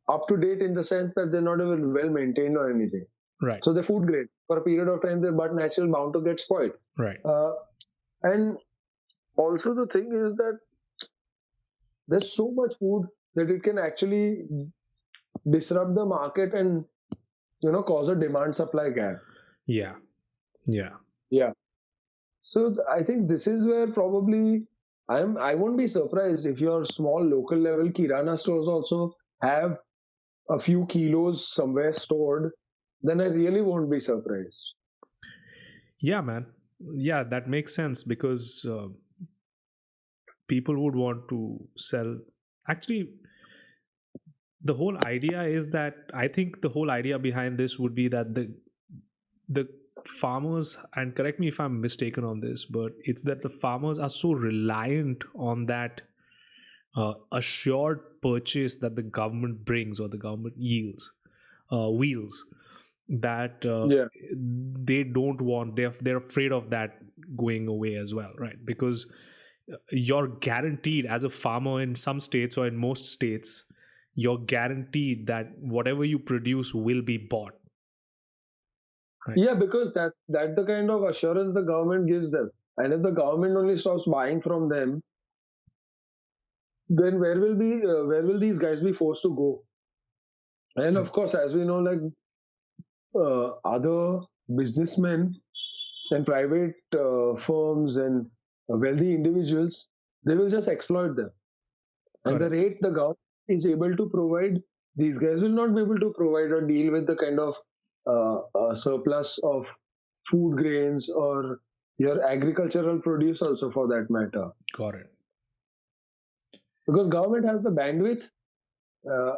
up to date in the sense that they're not even well maintained or anything. Right. So they're food grade. For a period of time, they're but naturally bound to get spoiled. Right. And also the thing is that there's so much food that it can actually disrupt the market and cause a demand supply gap. Yeah. Yeah. Yeah. So I think this is where probably I won't be surprised if your small local level kirana stores also have a few kilos somewhere stored. Then I really won't be surprised. Yeah, man. Yeah, that makes sense, because people would want to sell. Actually, the whole idea is that, I think the whole idea behind this would be that the farmers, and correct me if I'm mistaken on this, but it's that the farmers are so reliant on that assured purchase that the government brings or the government yields wheels, that Yeah. they don't want, they're afraid of that going away as well, right? Because you're guaranteed as a farmer in some states or in most states, you're guaranteed that whatever you produce will be bought, right? Yeah, because that the kind of assurance the government gives them. And if the government only stops buying from them, then where will these guys be forced to go? And of course, as we know, like other businessmen and private firms and wealthy individuals, they will just exploit them. And the Correct. rate the government is able to provide, these guys will not be able to provide or deal with the kind of surplus of food grains or your agricultural produce also, for that matter. Got it. Because government has the bandwidth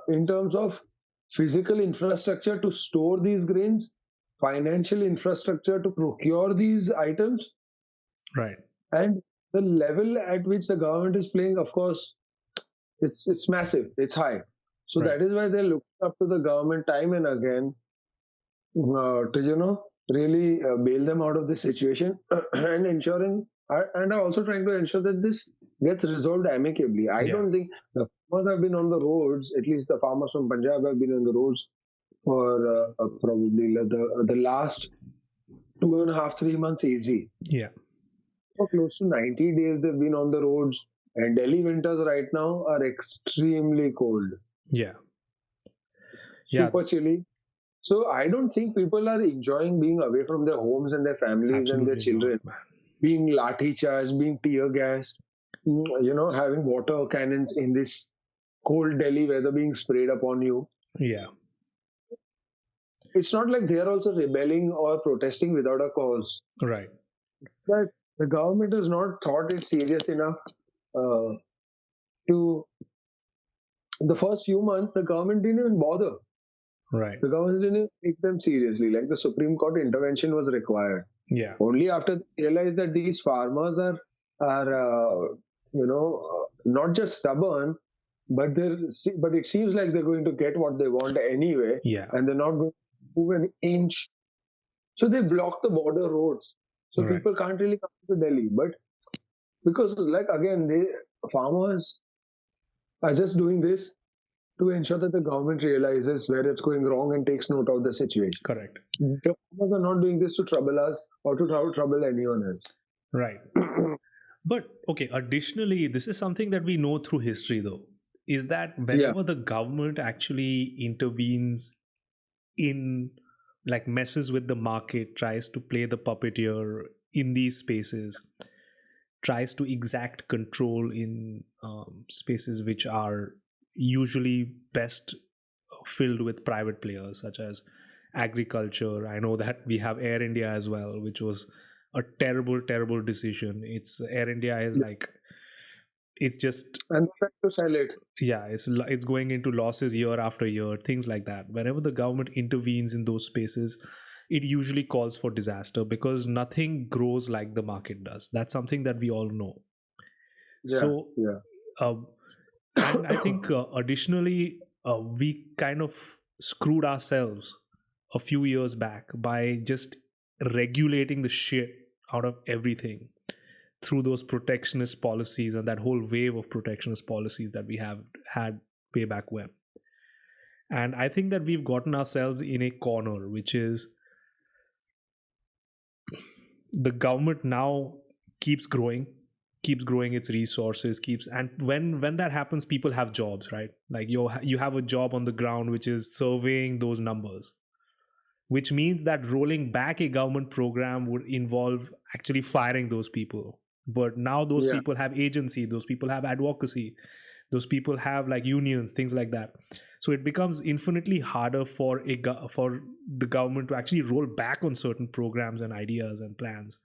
in terms of physical infrastructure to store these grains, financial infrastructure to procure these items, Right. and the level at which the government is playing, of course, it's massive, it's high. So Right. that is why they're looking up to the government time and again to really bail them out of this situation and ensuring and are also trying to ensure that this gets resolved amicably. I Yeah. don't think the farmers have been on the roads, at least the farmers from Punjab have been on the roads for probably the last 2.5, 3 months easy. Yeah. For close to 90 days they've been on the roads, and Delhi winters right now are extremely cold, Yeah. Yeah. super chilly. So I don't think people are enjoying being away from their homes and their families and their Absolutely children, not, man. being lathi charged, being tear gassed, having water cannons in this cold Delhi weather being sprayed upon you. Yeah. It's not like they are also rebelling or protesting without a cause. Right. But the government has not thought it serious enough to. The first few months, the government didn't even bother. Right. The government didn't take them seriously. Like the Supreme Court intervention was required. Yeah. Only after they realized that these farmers are not just stubborn, but it seems like they're going to get what they want anyway, Yeah. and they're not going to move an inch. So they block the border roads, so Right. people can't really come to Delhi. But because, like again, farmers are just doing this to ensure that the government realizes where it's going wrong and takes note of the situation. Correct. The farmers are not doing this to trouble us or to trouble anyone else. Right. But okay, additionally, this is something that we know through history though, is that whenever the government actually intervenes in, like, messes with the market, tries to play the puppeteer in these spaces, tries to exact control in spaces which are usually best filled with private players, such as agriculture. I know that we have Air India as well, which was a terrible decision. It's Air India is like, it's just, And trying to sell it. yeah, it's going into losses year after year, things like that. Whenever the government intervenes in those spaces, it usually calls for disaster, because nothing grows like the market does. That's something that we all know. Yeah, So yeah. and I think additionally, we kind of screwed ourselves a few years back by just regulating the shit out of everything through those protectionist policies and that whole wave of protectionist policies that we have had way back when. And I think that we've gotten ourselves in a corner, which is the government now keeps growing its resources, and when that happens, people have jobs, right? Like you have a job on the ground which is surveying those numbers, which means that rolling back a government program would involve actually firing those people. But now those Yeah. people have agency, those people have advocacy, those people have like unions, things like that. So it becomes infinitely harder for the government to actually roll back on certain programs and ideas and plans.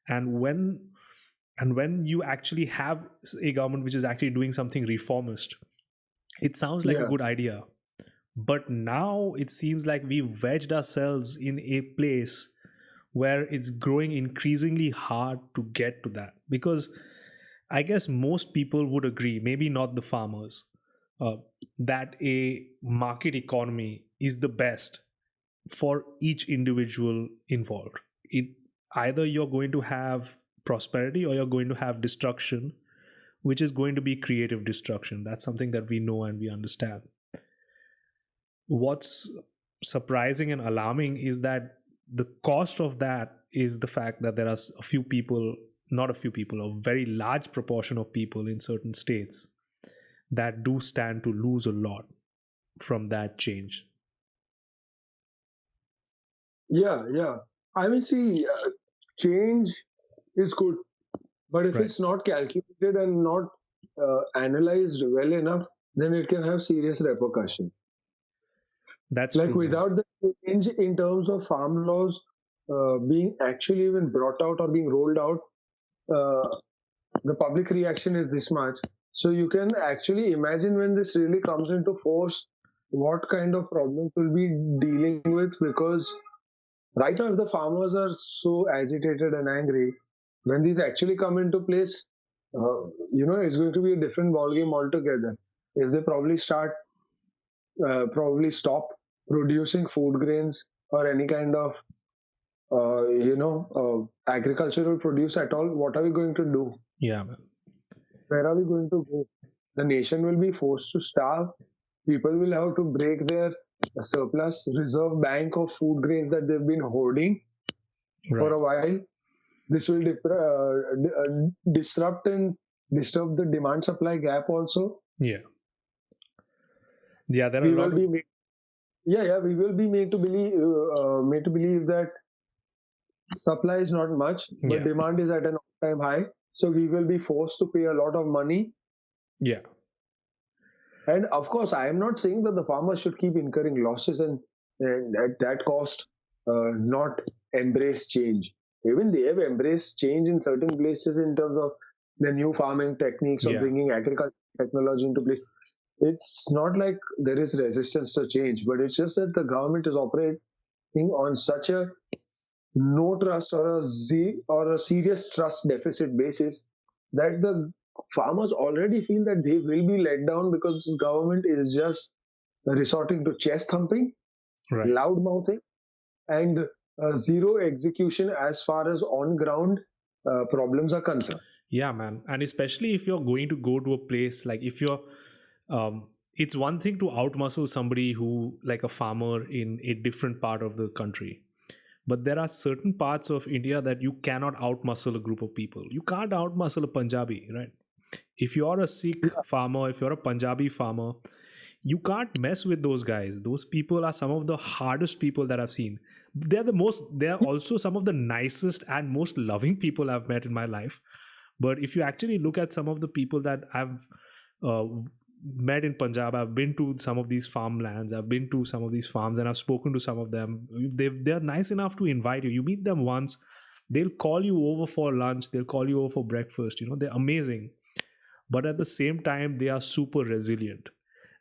And when you actually have a government which is actually doing something reformist, it sounds like a Yeah. good idea. But now it seems like we've wedged ourselves in a place where it's growing increasingly hard to get to that. Because I guess most people would agree, maybe not the farmers, uh, that a market economy is the best for each individual involved. It either you're going to have prosperity or you're going to have destruction, which is going to be creative destruction. That's something that we know and we understand. What's surprising and alarming is that the cost of that is the fact that there are a few people, not a few people, a very large proportion of people in certain states that do stand to lose a lot from that change. Yeah. I mean, see, change is good, but if Right. it's not calculated and not analyzed well enough, then it can have serious repercussions. That's Like true. without the change in terms of farm laws being actually even brought out or being rolled out, uh, the public reaction is this much. So you can actually imagine when this really comes into force, what kind of problems we'll be dealing with. Because right now, if the farmers are so agitated and angry, when these actually come into place, it's going to be a different ballgame altogether. If they probably stop producing food grains or any kind of agricultural produce at all, what are we going to do? Yeah, man. Where are we going to go? The nation will be forced to starve. People will have to break their surplus reserve bank of food grains that they've been hoarding for Right. a while. This will disrupt and disturb the demand supply gap also. Yeah. Yeah, there are We a will lot of. be made, we will be made to believe that supply is not much, but Yeah. demand is at an all-time high. So we will be forced to pay a lot of money. Yeah. And of course, I am not saying that the farmers should keep incurring losses and at that cost not embrace change. Even they have embraced change in certain places in terms of the new farming techniques or Yeah. bringing agricultural technology into place. It's not like there is resistance to change, but it's just that the government is operating on such a no trust or a serious trust deficit basis that the farmers already feel that they will be let down because this government is just resorting to chest thumping, Right. loud mouthing, and zero execution as far as on ground problems are concerned. Yeah, man. And especially if you're going to go to a place, like if you're it's one thing to outmuscle somebody who, like a farmer in a different part of the country, but there are certain parts of India that you cannot outmuscle a group of people. You can't outmuscle a Punjabi, right? If you're a Sikh farmer, if you're a Punjabi farmer, you can't mess with those guys. Those people are some of the hardest people that I've seen. They're also some of the nicest and most loving people I've met in my life. But if you actually look at some of the people that I've uh, met in Punjab, I've been to some of these farmlands, I've been to some of these farms, and I've spoken to some of them. They're nice enough to invite you. You meet them once, they'll call you over for lunch, they'll call you over for breakfast. They're amazing. But at the same time, they are super resilient.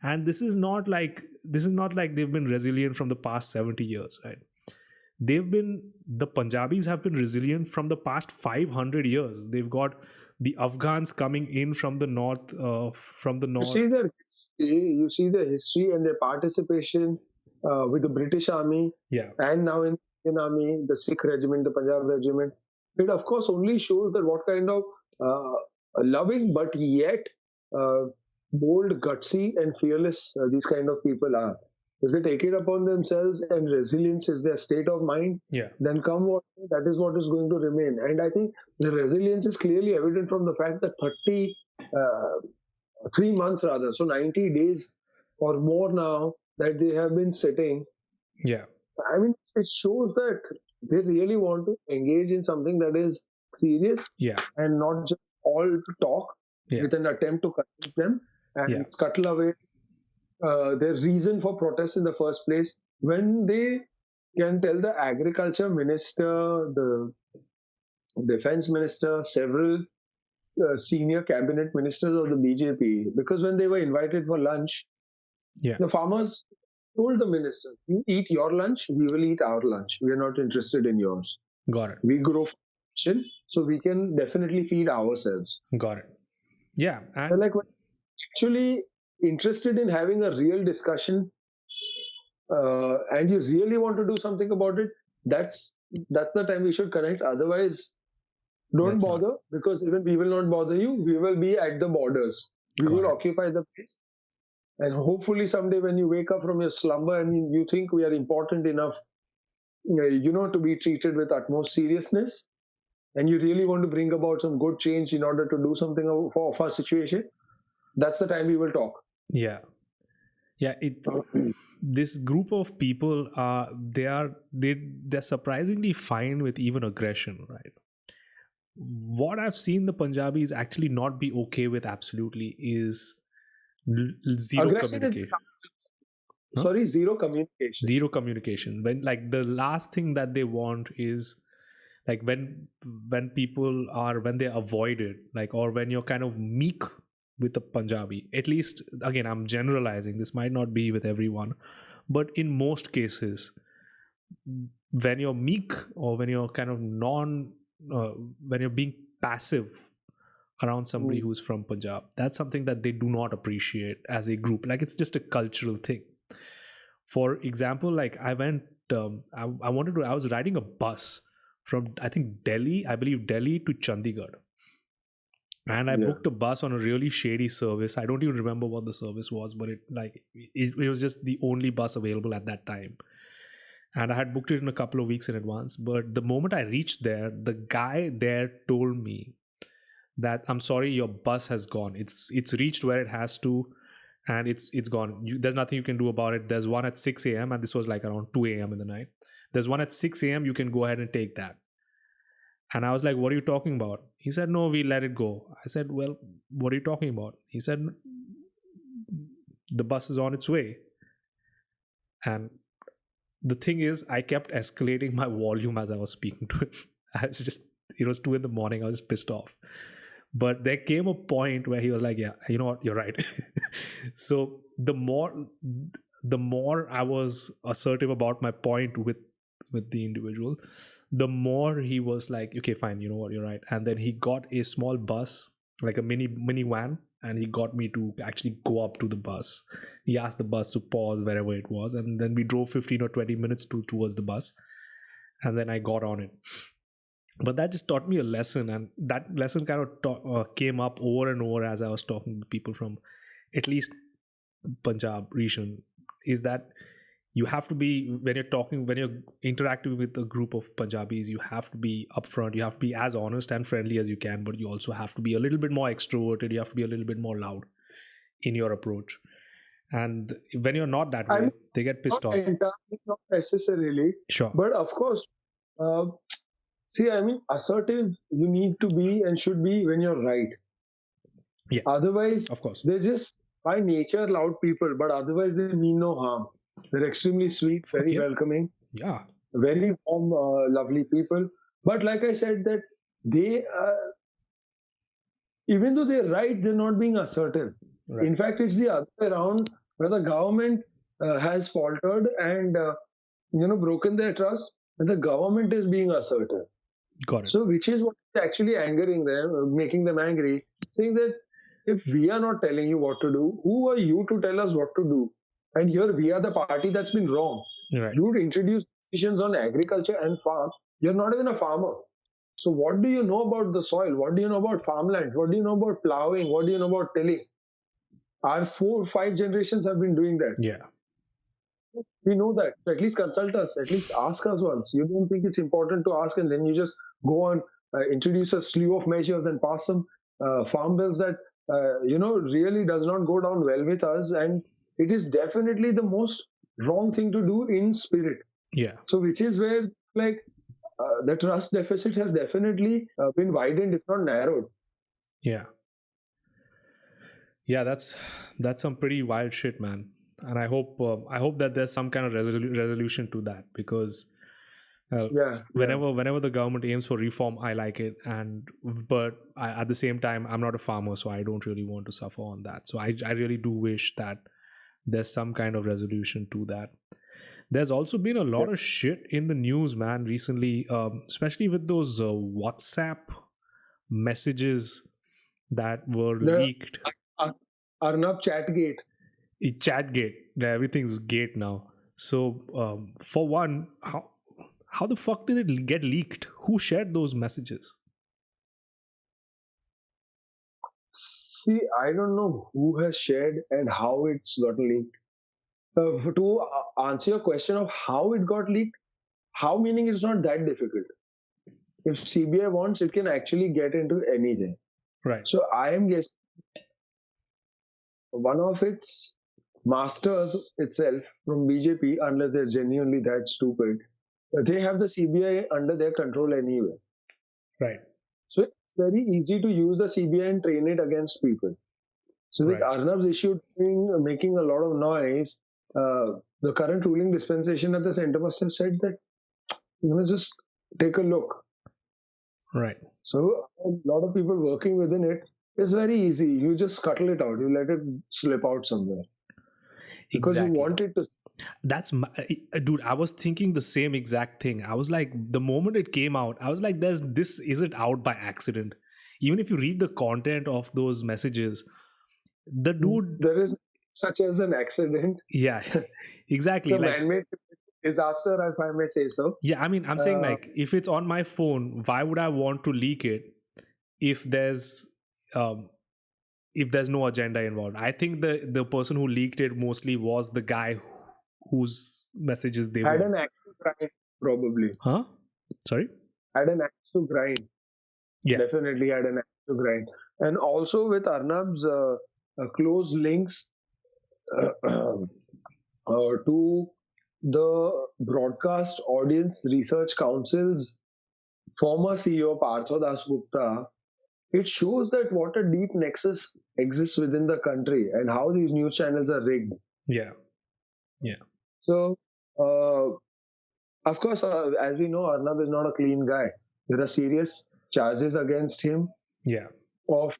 And this is not like they've been resilient from the past 70 years, right? The Punjabis have been resilient from the past 500 years. They've got the Afghans coming in from the north, You see their you see their history and their participation with the British Army Yeah. and now in the Indian Army, the Sikh regiment, the Punjab regiment. It of course only shows that what kind of uh, loving but yet uh, bold, gutsy, and fearless these kind of people are. If they take it upon themselves and resilience is their state of mind, Yeah. then come what that is what is going to remain. And I think the resilience is clearly evident from the fact that 3 months rather, so 90 days or more now that they have been sitting. Yeah. I mean, it shows that they really want to engage in something that is serious Yeah. and not just all talk Yeah. with an attempt to convince them and Yeah. scuttle away their reason for protest in the first place when they can tell the agriculture minister, the defense minister, several senior cabinet ministers of the BJP, because when they were invited for lunch, Yeah. the farmers told the minister, "You eat your lunch, we will eat our lunch. We are not interested in yours. Got it. We grow for production, so we can definitely feed ourselves." Got it. Yeah, But and like when you're actually interested in having a real discussion, and you really want to do something about it, that's the time we should connect. Otherwise, don't let's not. bother, because even we will not bother you. We will be at the borders. We Got will it. occupy the place. And hopefully someday when you wake up from your slumber and you think we are important enough, to be treated with utmost seriousness, and you really want to bring about some good change in order to do something of our situation, that's the time we will talk. Yeah, yeah. It's this group of people. They're surprisingly fine with even aggression, right? What I've seen the Punjabis actually not be okay with absolutely is zero Aggression is, communication. Huh? sorry, zero communication. Zero communication. When like the last thing that they want is like when people are when they avoid it, like, or when you're kind of meek with the Punjabi. At least again, I'm generalizing. This might not be with everyone, but in most cases, when you're meek or when you're kind of when you're being passive around somebody Mm. who's from Punjab, that's something that they do not appreciate as a group. Like it's just a cultural thing. For example, like I went, I wanted to, I was riding a bus from I think Delhi, I believe Delhi to Chandigarh, and I Yeah. booked a bus on a really shady service. I don't even remember what the service was, but it was just the only bus available at that time, and I had booked it in a couple of weeks in advance. But the moment I reached there, the guy there told me that I'm sorry, your bus has gone. It's reached where it has to, and it's gone. There's nothing you can do about it. There's one at 6 a.m. and this was like around 2 a.m. in the night. There's one at 6 a.m. You can go ahead and take that. And I was like, what are you talking about? He said, no, we let it go. I said, well, what are you talking about? He said, the bus is on its way. And the thing is, I kept escalating my volume as I was speaking to him. I was just, it was 2 in the morning. I was pissed off. But there came a point where he was like, yeah, you know what, you're right. So the more I was assertive about my point with the individual, the more he was like, okay, fine, you know what, you're right. And then he got a small bus, like a mini van, and he got me to actually go up to the bus. He asked the bus to pause wherever it was, and then we drove 15 or 20 minutes towards the bus, and then I got on it. But that just taught me a lesson, and that lesson kind of came up over and over as I was talking to people from at least Punjab region, is that you have to be, when you're interacting with a group of Punjabis, you have to be upfront, you have to be as honest and friendly as you can, but you also have to be a little bit more extroverted, you have to be a little bit more loud in your approach. And when you're not that I way, mean, they get not pissed off. entirely, not necessarily, Sure. but of course, uh, see, I mean, assertive you need to be and should be when you're right. Yeah, Otherwise, of course. they're just by nature loud people, but otherwise they mean no harm. They're extremely sweet, Fuck very yeah. welcoming, Yeah. very warm, lovely people. But like I said, that they, even though they're right, they're not being assertive. Right. In fact, it's the other way around, where the government has faltered and broken their trust, and the government is being assertive. Got it. So, which is what is actually angering them, making them angry, saying that if we are not telling you what to do, who are you to tell us what to do? And here we are the party that's been wrong. Right. You would introduce decisions on agriculture and farm. You're not even a farmer. So, what do you know about the soil? What do you know about farmland? What do you know about plowing? What do you know about tilling? Our 4 or 5 generations have been doing that. Yeah. We know that. So at least consult us. At least ask us once. You don't think it's important to ask, and then you just go on, introduce a slew of measures and pass some farm bills that really does not go down well with us, and it is definitely the most wrong thing to do in spirit. Yeah. So which is where like the trust deficit has definitely been widened, if not narrowed. Yeah. Yeah, that's some pretty wild shit, man. And I hope that there's some kind of resolution to that, because whenever the government aims for reform, I like it, but at the same time, I'm not a farmer, so I don't really want to suffer on that. So I really do wish that there's some kind of resolution to that. There's also been a lot of shit in the news, man, recently, especially with those WhatsApp messages that were The leaked. Arnab Chatgate. Chatgate, everything's gate now. So for one, how the fuck did it get leaked? Who shared those messages? See, I don't know who has shared and how it's gotten leaked. To answer your question of how it got leaked, how meaning it's not that difficult. If CBI wants, it can actually get into anything. Right. So I am guessing one of its masters itself from BJP, unless they're genuinely that stupid, they have the CBI under their control anyway. Right. So it's very easy to use the CBI and train it against people. So with Right. Arnab's issue making a lot of noise, the current ruling dispensation at the center must have said that, just take a look. Right. So a lot of people working within it, it's very easy. You just scuttle it out. You let it slip out somewhere. Because Exactly. you want it to. That's dude, I was thinking the same exact thing. I was like, the moment it came out, I was like, this isn't out by accident. Even if you read the content of those messages, the dude, There is such as an accident. yeah, exactly. The Like, man-made disaster, if I may say so. yeah, I mean, I'm saying, like, if it's on my phone, why would I want to leak it if there's no agenda involved? I think the person who leaked it mostly was the guy whose messages they Had were. an axe to grind, probably. Huh? Sorry? Had an axe to grind. Yeah. Definitely had an axe to grind. And also with Arnab's close links to the Broadcast Audience Research Council's former CEO Partho Dasgupta, it shows that what a deep nexus exists within the country and how these news channels are rigged. Yeah. So, of course, as we know, Arnab is not a clean guy. There are serious charges against him Yeah. of,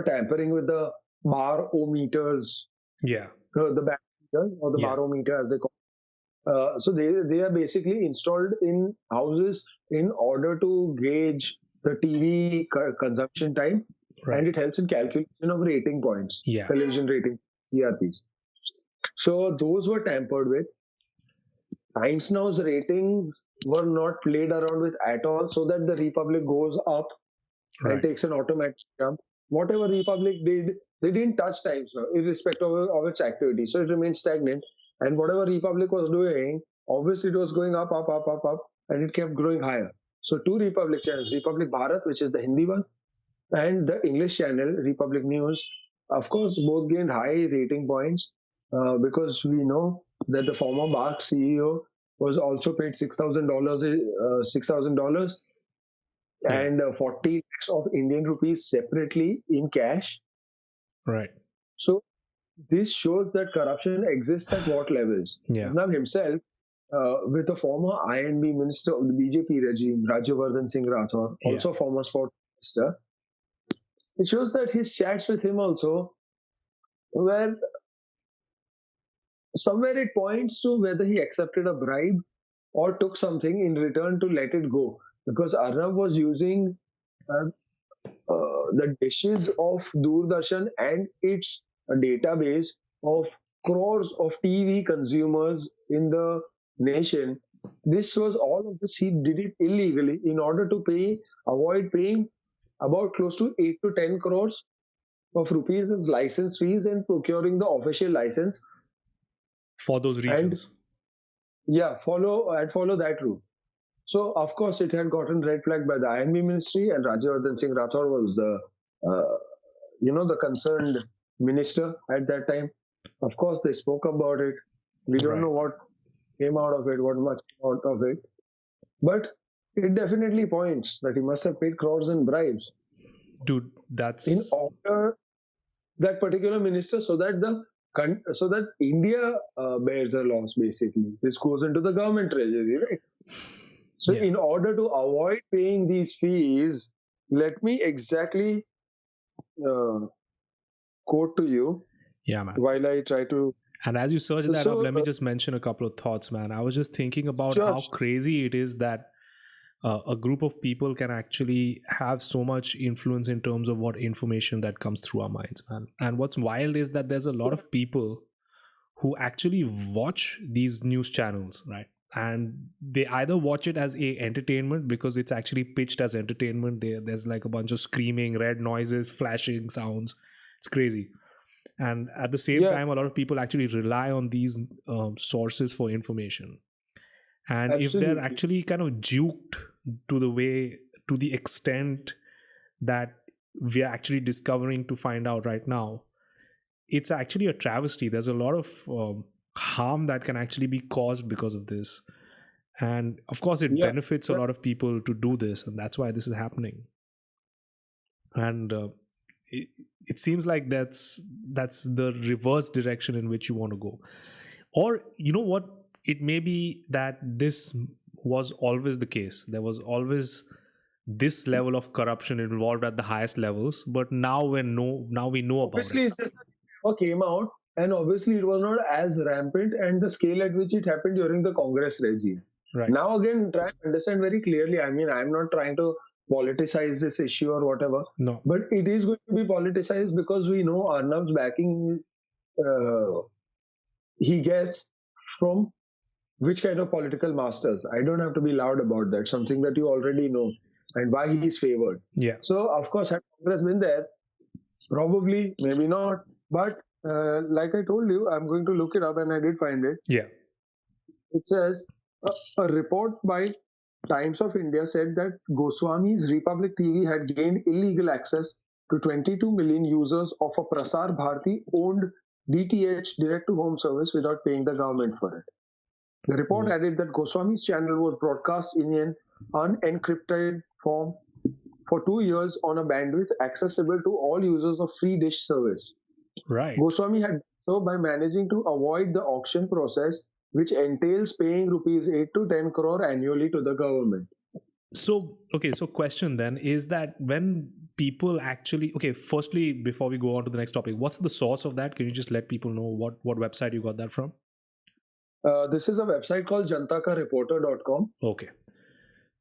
tampering with the barometers, Yeah. the barometer or the Yeah. barometer as they call it. So they are basically installed in houses in order to gauge the TV consumption time, Right. and it helps in calculation of rating points, Yeah. television rating, CRPs. So those were tampered with. Times Now's ratings were not played around with at all, so that the Republic goes up and Right. takes an automatic jump. Whatever Republic did, they didn't touch Times Now, irrespective of its activity. So it remained stagnant. And whatever Republic was doing, obviously it was going up, and it kept growing higher. So two Republic channels, Republic Bharat, which is the Hindi one, and the English channel, Republic News, of course, both gained high rating points because we know that the former BARC CEO was also paid $6,000, Yeah. and 40 lakhs of Indian rupees separately in cash. Right. So this shows that corruption exists at what levels. Yeah. Arnab himself, with the former INB minister of the BJP regime, Rajyavardhan Singh Rathore, Yeah. also former sport minister, it shows that his chats with him also were somewhere it points to whether he accepted a bribe or took something in return to let it go. Because Arnab was using the dishes of Doordarshan and its database of crores of TV consumers in the nation. This was all of this. He did it illegally in order to avoid paying about close to 8 to 10 crores of rupees as license fees and procuring the official license. For those regions. Follow that route. So, of course, it had gotten red flagged by the INB ministry, and Rajyavardhan Singh Rathore was the concerned minister at that time. Of course, they spoke about it. We don't Right. know what came out of it, what much came out of it. But it definitely points that he must have paid crores in bribes Dude, that's in order that particular minister so that India bears a loss, basically. This goes into the government treasury, right? So Yeah. in order to avoid paying these fees, let me exactly quote to you Yeah, man. while I try to. And as you search that So, up, let me just mention a couple of thoughts, man. I was just thinking about Sure. how crazy it is that a group of people can actually have so much influence in terms of what information that comes through our minds, man. And what's wild is that there's a lot of people who actually watch these news channels, right? And they either watch it as a entertainment because it's actually pitched as entertainment. There's like a bunch of screaming, red noises, flashing sounds. It's crazy. And at the same Yeah, time, a lot of people actually rely on these sources for information. And if they're absolutely. actually kind of juked to the way, to the extent that we are actually discovering to find out right now, it's actually a travesty. There's a lot of harm that can actually be caused because of this. And of course, it Yeah, benefits a but lot of people to do this, and that's why this is happening. And it, it seems like that's the reverse direction in which you want to go. Or you know what, it may be that this was always the case. There was always this level of corruption involved at the highest levels, but now we know about it. obviously it's just that it never came out, and obviously it was not as rampant and the scale at which it happened during the Congress regime. Right. Now again, try to understand very clearly. I mean, I'm not trying to politicize this issue or whatever, No. but it is going to be politicized because we know Arnab's backing uh, he gets from which kind of political masters. I don't have to be loud about that, something that you already know, and why he is favored. Yeah. So, of course, had Congress been there, probably, maybe not. But like I told you, I'm going to look it up, and I did find it. Yeah. It says a report by Times of India said that Goswami's Republic TV had gained illegal access to 22 million users of a Prasar Bharati owned DTH direct to home service without paying the government for it. The report added that Goswami's channel was broadcast in an unencrypted form for 2 years on a bandwidth accessible to all users of free dish service. Right. Goswami had done so by managing to avoid the auction process, which entails paying rupees 8 to 10 crore annually to the government. So, okay, so question then is that when people actually, okay, firstly, before we go on to the next topic, what's the source of that? Can you just let people know what website you got that from? This is a website called jantakareporter.com. Okay.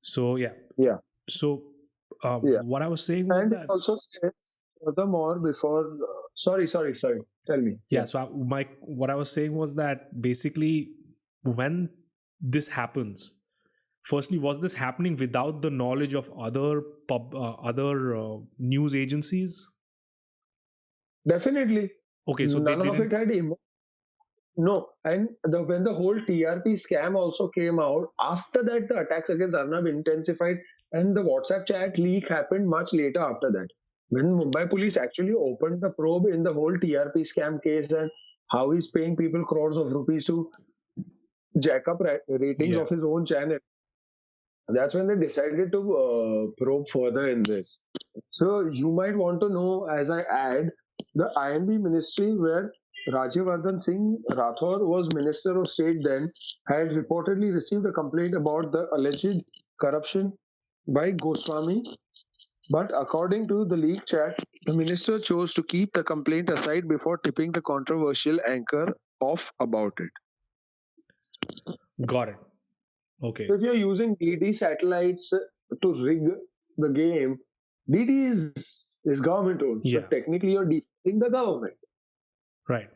So, yeah. Yeah. So, Yeah. what I was saying was And that. it also says, furthermore, before. Sorry. Tell me. Yeah. So, what I was saying was that basically, when this happens, firstly, was this happening without the knowledge of other news agencies? Definitely. Okay, so None of it had no, and when the whole TRP scam also came out, after that the attacks against Arnab intensified, and the WhatsApp chat leak happened much later after that. When Mumbai police actually opened the probe in the whole TRP scam case and how he's paying people crores of rupees to jack up ratings of his own channel, that's when they decided to probe further in this. So you might want to know, as I add, the IMB ministry where Rajyavardhan Singh Rathore was Minister of State then, had reportedly received a complaint about the alleged corruption by Goswami. But according to the leaked chat, the minister chose to keep the complaint aside before tipping the controversial anchor off about it. Got it. Okay. So if you're using DD satellites to rig the game, DD is government owned. So technically you're defending the government. Right.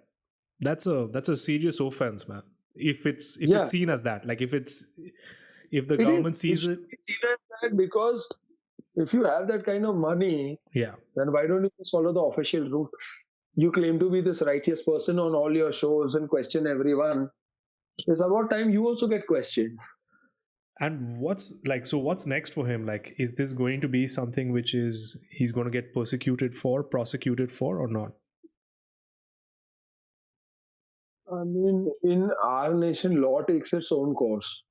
That's a serious offense, man. If it's seen as that, like if the government sees it, it's seen as that because if you have that kind of money, then why don't you just follow the official route? You claim to be this righteous person on all your shows and question everyone. It's about time you also get questioned. And what's next for him? Like, is this going to be something which is he's going to get prosecuted for or not? I mean, in our nation, law takes its own course.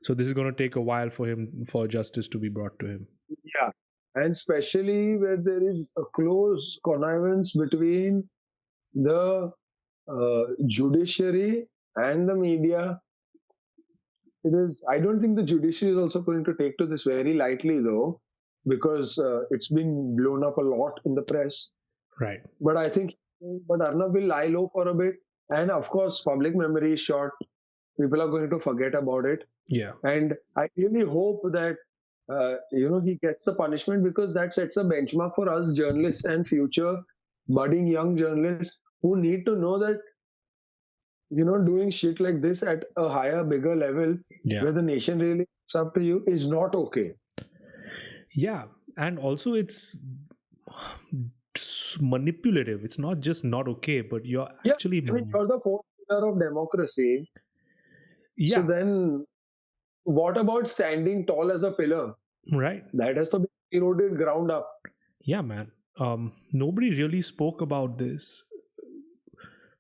So this is going to take a while for justice to be brought to him. Yeah. And especially where there is a close connivance between the judiciary and the media. I don't think the judiciary is also going to take to this very lightly, though, because it's been blown up a lot in the press. Right. But I think Arnab will lie low for a bit. And of course, public memory is short. People are going to forget about it. Yeah. And I really hope that he gets the punishment, because that sets a benchmark for us journalists and future budding young journalists who need to know that doing shit like this at a higher, bigger level Yeah. where the nation really looks up to you is not okay. Yeah. And also it's manipulative. It's not just not okay, but you're Yeah, actually I mean, you're the fourth pillar of democracy. So yeah, then, what about standing tall as a pillar? right. That has to be eroded ground up. Yeah, man. Nobody really spoke about this,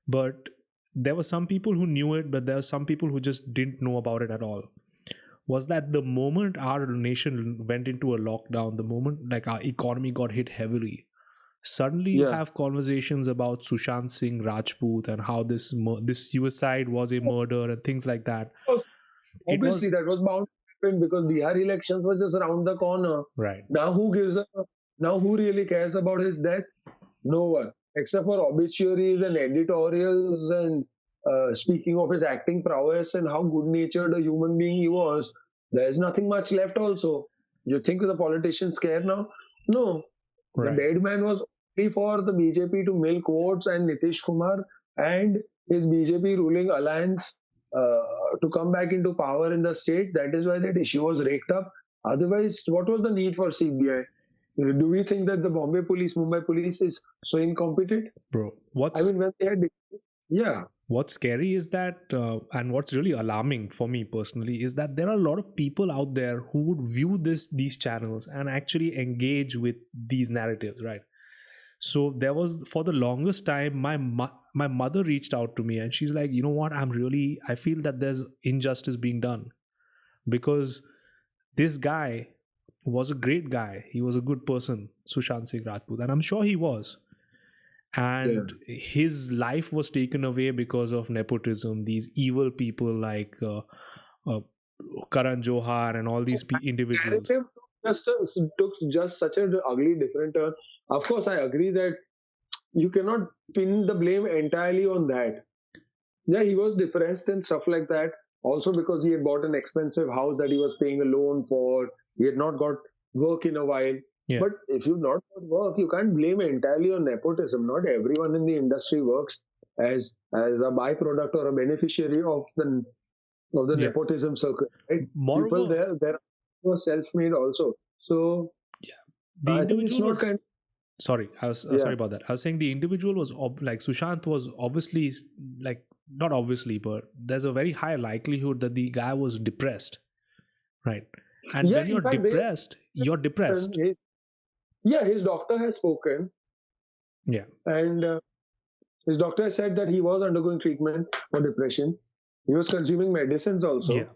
but there were some people who knew it, but there were some people who just didn't know about it at all. Was that the moment our nation went into a lockdown, the moment like our economy got hit heavily, suddenly you Yeah. have conversations about Sushant Singh Rajput and how this suicide was a murder and things like that. It Obviously, was that was bound to happen because Bihar elections were just around the corner. right. Now who really cares about his death? No one, except for obituaries and editorials and speaking of his acting prowess and how good-natured a human being he was. There's nothing much left also. You think the politicians care now? No. The Right. dead man was only for the BJP to milk votes and Nitish Kumar and his BJP ruling alliance to come back into power in the state. That is why that issue was raked up. Otherwise, what was the need for CBI? Do we think that the Bombay police, Mumbai police is so incompetent? Bro, I mean, when they had, yeah, what's scary is that and what's really alarming for me personally is that there are a lot of people out there who would view these channels and actually engage with these narratives, right? So there was, for the longest time, my mother reached out to me and she's like, you know what, I feel that there's injustice being done because this guy was a great guy, he was a good person, Sushant Singh Rajput, and I'm sure he was, and his life was taken away because of nepotism, these evil people like Karan Johar and all these individuals. Narrative took just such an ugly different turn. Of course, I agree that you cannot pin the blame entirely on that. Yeah, he was depressed and stuff like that. Also because he had bought an expensive house that he was paying a loan for. He had not got work in a while. Yeah. But if you've not got work, you can't blame entirely on nepotism. Not everyone in the industry works as a byproduct or a beneficiary of the Yeah. nepotism circle. Right? Moreover, People there were self-made also. So the I think it's individual not was kind. sorry, I was Yeah. sorry about that. I was saying the individual was like Sushant was obviously, like, not obviously, but there's a very high likelihood that the guy was depressed, right? And Yeah, when you're in fact, depressed, you're depressed. His doctor has spoken, Yeah. and his doctor has said that he was undergoing treatment for depression. He was consuming medicines also. Yeah.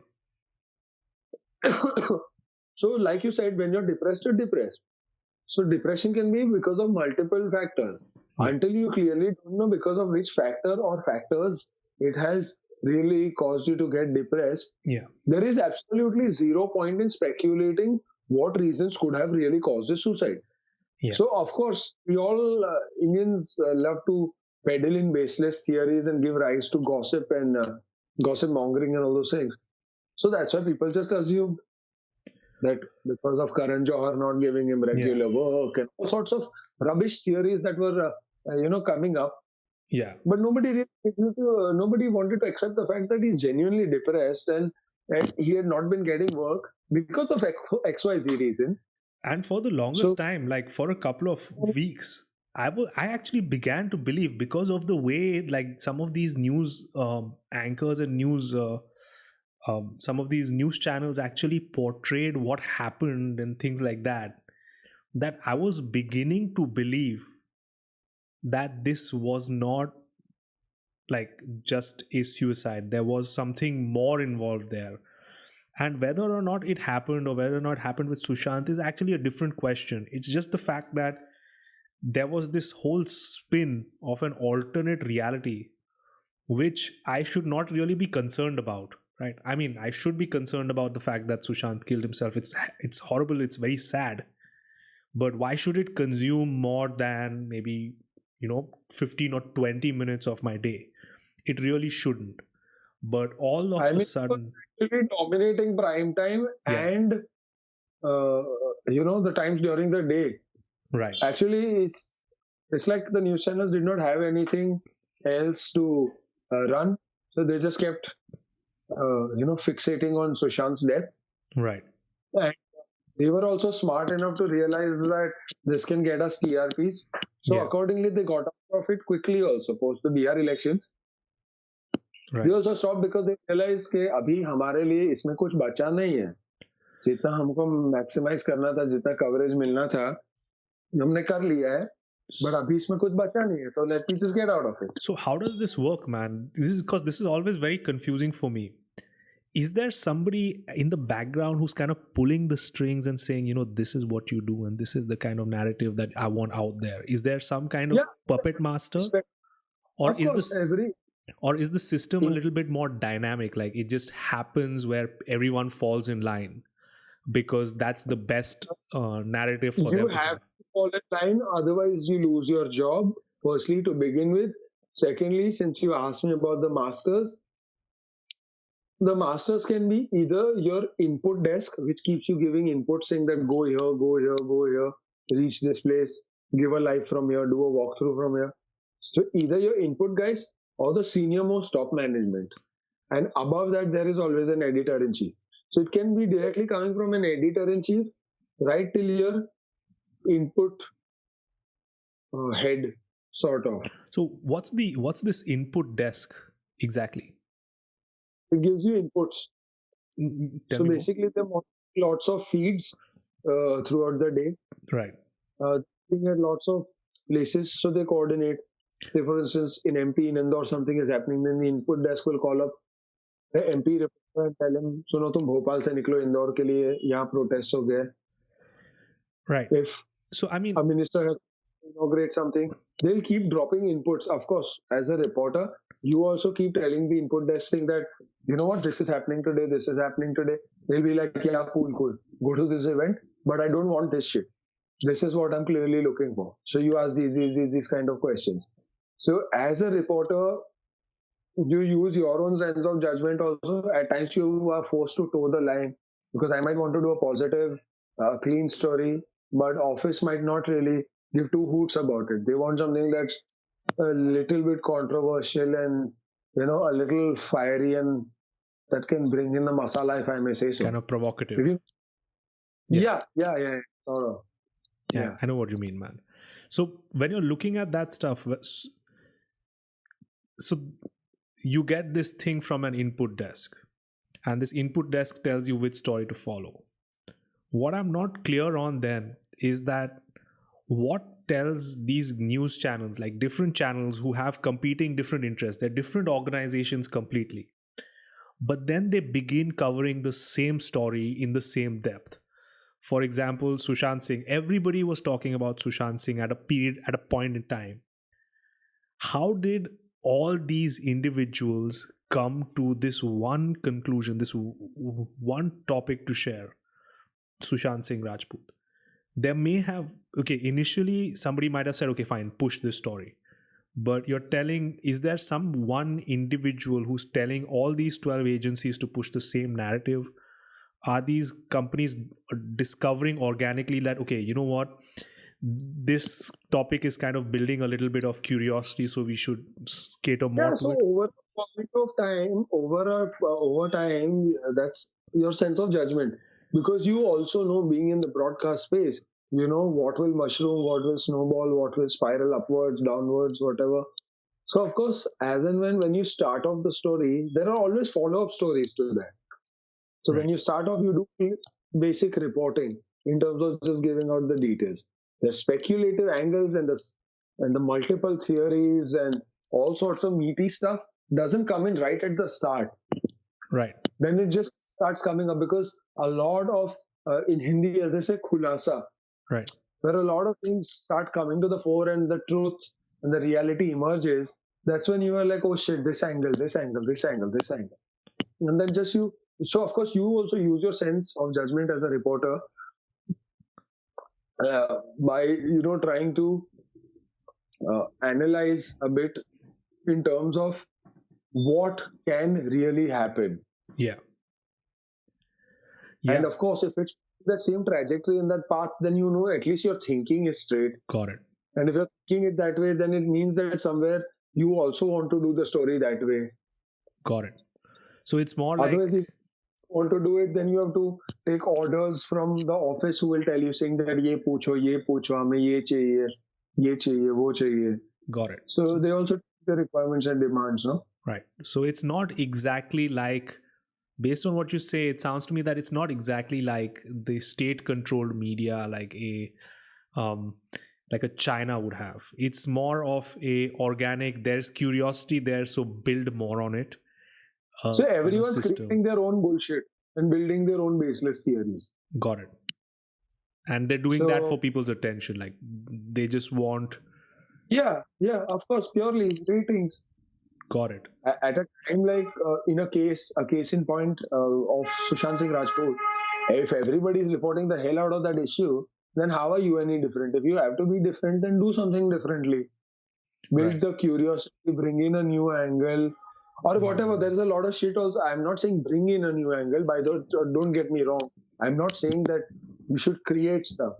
So, like you said, when you're depressed, you're depressed. So, depression can be because of multiple factors. Yeah. Until you clearly don't know because of which factor or factors it has really caused you to get depressed, Yeah. there is absolutely zero point in speculating what reasons could have really caused the suicide. Yeah. So, of course, we all Indians love to peddle in baseless theories and give rise to gossip and gossip mongering and all those things. So that's why people just assume that because of Karan Johar not giving him regular work and all sorts of rubbish theories that were coming up. Yeah. But nobody wanted to accept the fact that he's genuinely depressed and he had not been getting work because of XYZ reason. And for the longest time, like for a couple of weeks, I actually began to believe, because of the way like some of these news anchors and news some of these news channels actually portrayed what happened and things like that, that I was beginning to believe that this was not like just a suicide. There was something more involved there. And whether or not it happened or whether or not it happened with Sushant is actually a different question. It's just the fact that there was this whole spin of an alternate reality, which I should not really be concerned about, right? I mean, I should be concerned about the fact that Sushant killed himself. It's horrible. It's very sad. But why should it consume more than maybe 15 or 20 minutes of my day? It really shouldn't. but all of I the mean, sudden, actually dominating prime time yeah, and the times during the day. right. Actually, it's like the news channels did not have anything else to run, so they just kept fixating on Sushant's death. Right. And they were also smart enough to realize that this can get us TRPs. So Yeah. accordingly, they got out of it quickly. Also post the BR elections, Right. they also stopped because they realized कि अभी हमारे लिए इसमें कुछ बचा नहीं है. जितना हमको मैक्सिमाइज करना था, जितना कवरेज मिलना था, हमने कर लिया है. But अभी इसमें कुछ बचा नहीं है, so let me just get out of it. So how does this work, man? This is because this is always very confusing for me. Is there somebody in the background who's kind of pulling the strings and saying, this is what you do and this is the kind of narrative that I want out there? Is there some kind of Yeah, puppet master, or of is course, this, every or is the system a little bit more dynamic? Like it just happens where everyone falls in line because that's the best narrative for you them. have to fall in line, otherwise you lose your job. Firstly, to begin with. Secondly, since you asked me about the masters can be either your input desk, which keeps you giving input saying that go here, go here, go here, reach this place, give a live from here, do a walkthrough from here. So either your input guys or the senior most top management. And above that, there is always an editor in chief. So it can be directly coming from an editor in chief right till your input head, sort of. So what's this input desk exactly? It gives you inputs. Tell So me more. basically, there are lots of feeds throughout the day. Right. Looking at lots of places, so they coordinate. Say, for instance, in MP in Indore something is happening, then the input desk will call up the MP reporter and tell him, सुनो तुम भोपाल से निकलो इंदौर के लिए यहाँ protest हो गए. Right. If So I mean, a minister has to inaugurate something, they'll keep dropping inputs. Of course, as a reporter, you also keep telling the input desk thing that, you know what, this is happening today, this is happening today. They'll be like, yeah, cool, go to this event, but I don't want this shit. This is what I'm clearly looking for. So you ask these kind of questions. So as a reporter, you use your own sense of judgment also. At times you are forced to toe the line because I might want to do a positive, clean story, but office might not really give two hoots about it. They want something that's a little bit controversial and a little fiery and that can bring in the masala, if I may say so. Kind of provocative. Yeah. Sort of. Yeah, I know what you mean, man. So when you're looking at that stuff, so you get this thing from an input desk, and this input desk tells you which story to follow. What I'm not clear on then is that what tells these news channels, like different channels who have competing different interests, they're different organizations completely, but then they begin covering the same story in the same depth. For example, Sushant Singh, everybody was talking about Sushant Singh at a point in time. How did all these individuals come to this one conclusion, this one topic to share? Sushant Singh Rajput. There may have, initially somebody might have said, okay, fine, push this story. But you're telling, is there some one individual who's telling all these 12 agencies to push the same narrative? Are these companies discovering organically that, okay, you know what, this topic is kind of building a little bit of curiosity, so we should cater more to it? Over a point of time, over time, that's your sense of judgment. Because you also know, being in the broadcast space, you know what will mushroom, what will snowball, what will spiral upwards, downwards, whatever. So, of course, as and when you start off the story, there are always follow-up stories to that. So when you start off, you do basic reporting in terms of just giving out the details. The speculative angles and the multiple theories and all sorts of meaty stuff doesn't come in right at the start. Right. Then it just starts coming up because a lot of, in Hindi, as I say, khulasa. Right. Where a lot of things start coming to the fore and the truth and the reality emerges. That's when you are like, oh shit, this angle, this angle, this angle, this angle. And then just you. So, of course, you also use your sense of judgment as a reporter by, trying to analyze a bit in terms of what can really happen. Yeah. And Yeah. of course, if it's that same trajectory in that path, then you know at least your thinking is straight. Got it. And if you're thinking it that way, then it means that somewhere you also want to do the story that way. Got it. So it's more like, Otherwise, if you want to do it, then you have to take orders from the office who will tell you saying that ye pucho, hame ye chahiye, wo chahiye. got it. So they also take the requirements and demands, no? Right. So it's not exactly like, based on what you say, it sounds to me that it's not exactly like the state-controlled media, um, like a China would have. It's more of a organic. There's curiosity there, so build more on it. So kind of everyone's system. creating their own bullshit and building their own baseless theories. Got it. And they're doing that So- for people's attention. Like they just want. Yeah, of course, purely ratings. Got it. At a time like in a case in point of Sushant Singh Rajput, if everybody is reporting the hell out of that issue, then how are you any different? If you have to be different, then do something differently. Build Right. the curiosity, bring in a new angle, or whatever. There is a lot of shit also. I'm not saying bring in a new angle. By the don't get me wrong. I'm not saying that you should create stuff.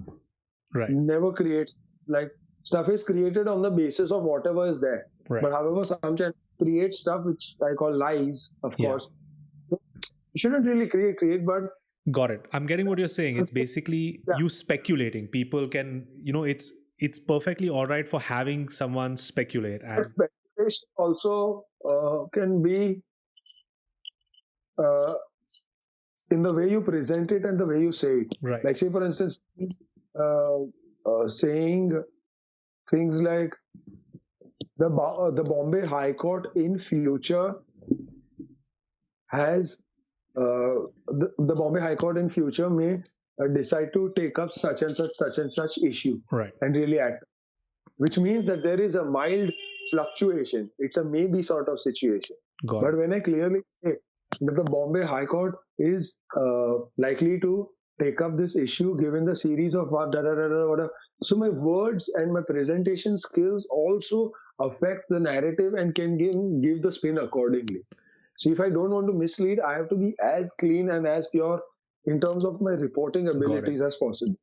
Right. Never creates, like, stuff is created on the basis of whatever is there. Right. But however, some channels create stuff which I call lies, of Yeah. course. You shouldn't really create, but Got it. I'm getting what you're saying. It's basically Yeah. you speculating. People can, it's perfectly all right for having someone speculate. And speculation also can be in the way you present it and the way you say it. right. Like, say, for instance, saying things like the Bombay High Court in future has the Bombay High Court in future may decide to take up such and such issue Right. and really act, which means that there is a mild fluctuation. It's a maybe sort of situation. Got But it. when I clearly say that the Bombay High Court is likely to take up this issue given the series of whatever, so my words and my presentation skills also affect the narrative and can give the spin accordingly. So if I don't want to mislead, I have to be as clean and as pure in terms of my reporting abilities as possible.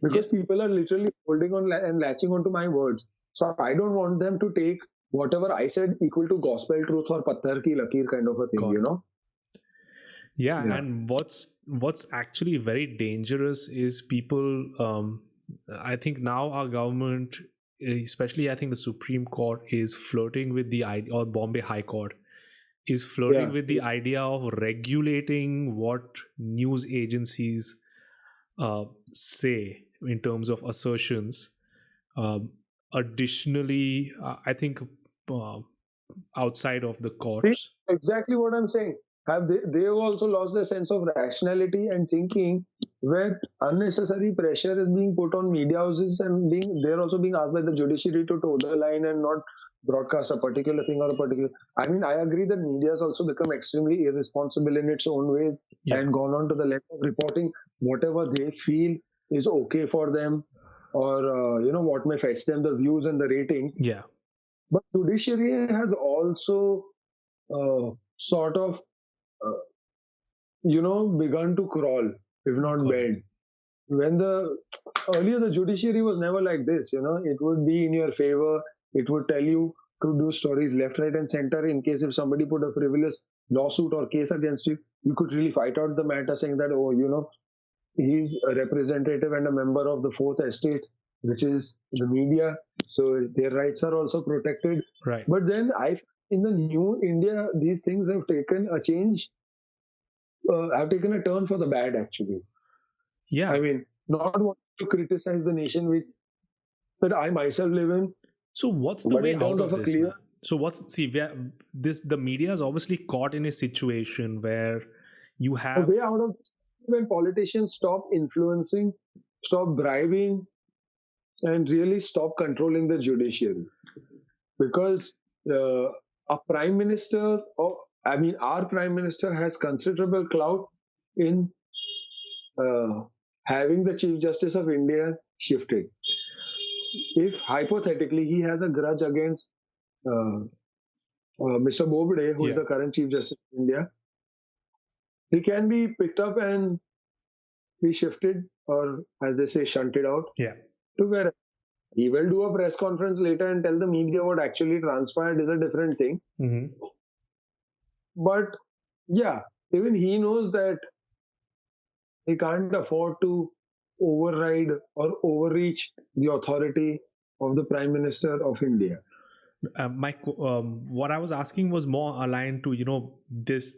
Because people are literally holding on and latching onto my words. So I don't want them to take whatever I said equal to gospel truth or patthar ki lakir kind of a thing, Got you it. know? Yeah, Yeah. and what's actually very dangerous is people. I think now our government, especially I think the Supreme Court, is flirting with the idea, or Bombay High Court is flirting Yeah. with the idea of regulating what news agencies say in terms of assertions. Additionally, I think outside of the courts. Exactly what I'm saying. They've also lost their sense of rationality and thinking, where unnecessary pressure is being put on media houses and they're also being asked by the judiciary to toe the line and not broadcast a particular thing or a particular. I mean, I agree that media has also become extremely irresponsible in its own ways and gone on to the length of reporting whatever they feel is okay for them, or what may fetch them the views and the rating. Yeah. But judiciary has also sort of begun to crawl, if not bend. When earlier the judiciary was never like this, it would be in your favor. It would tell you to do stories left, right, and center. In case if somebody put a frivolous lawsuit or case against you, you could really fight out the matter, saying that he's a representative and a member of the fourth estate, which is the media, so their rights are also protected. Right. But then in the new India, these things have taken a change, have taken a turn for the bad, actually. Yeah. I mean, not wanting to criticize the nation that I myself live in. So what's the But way in terms out of of a this? clear- Man? So the media is obviously caught in a situation where you The have way out of this, when politicians stop influencing, stop bribing, and really stop controlling the judiciary. Because our prime minister, has considerable clout in having the Chief Justice of India shifted. If hypothetically he has a grudge against Mr. Bobde, who is Yeah. the current Chief Justice of India, he can be picked up and be shifted, or as they say, shunted out Yeah. to where he will do a press conference later and tell the media what actually transpired is a different thing. Hmm. But yeah, even he knows that he can't afford to override or overreach the authority of the Prime Minister of India. What I was asking was more aligned to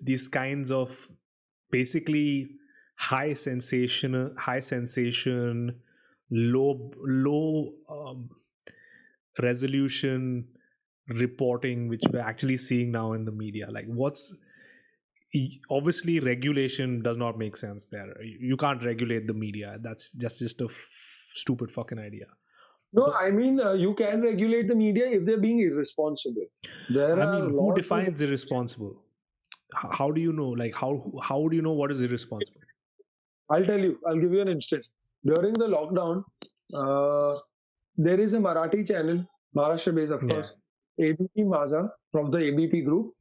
these kinds of basically high sensation, low resolution reporting, which we're actually seeing now in the media. Like, obviously regulation does not make sense there. You can't regulate the media. That's just a stupid fucking idea. No, I mean, you can regulate the media if they're being irresponsible. There I are mean, who lots of. defines irresponsible? How do you know? Like, how do you know what is irresponsible? I'll tell you, I'll give you an instance. During the lockdown, there is a Marathi channel, Maharashtra based, of Yeah. course, ABP Maza from the ABP group.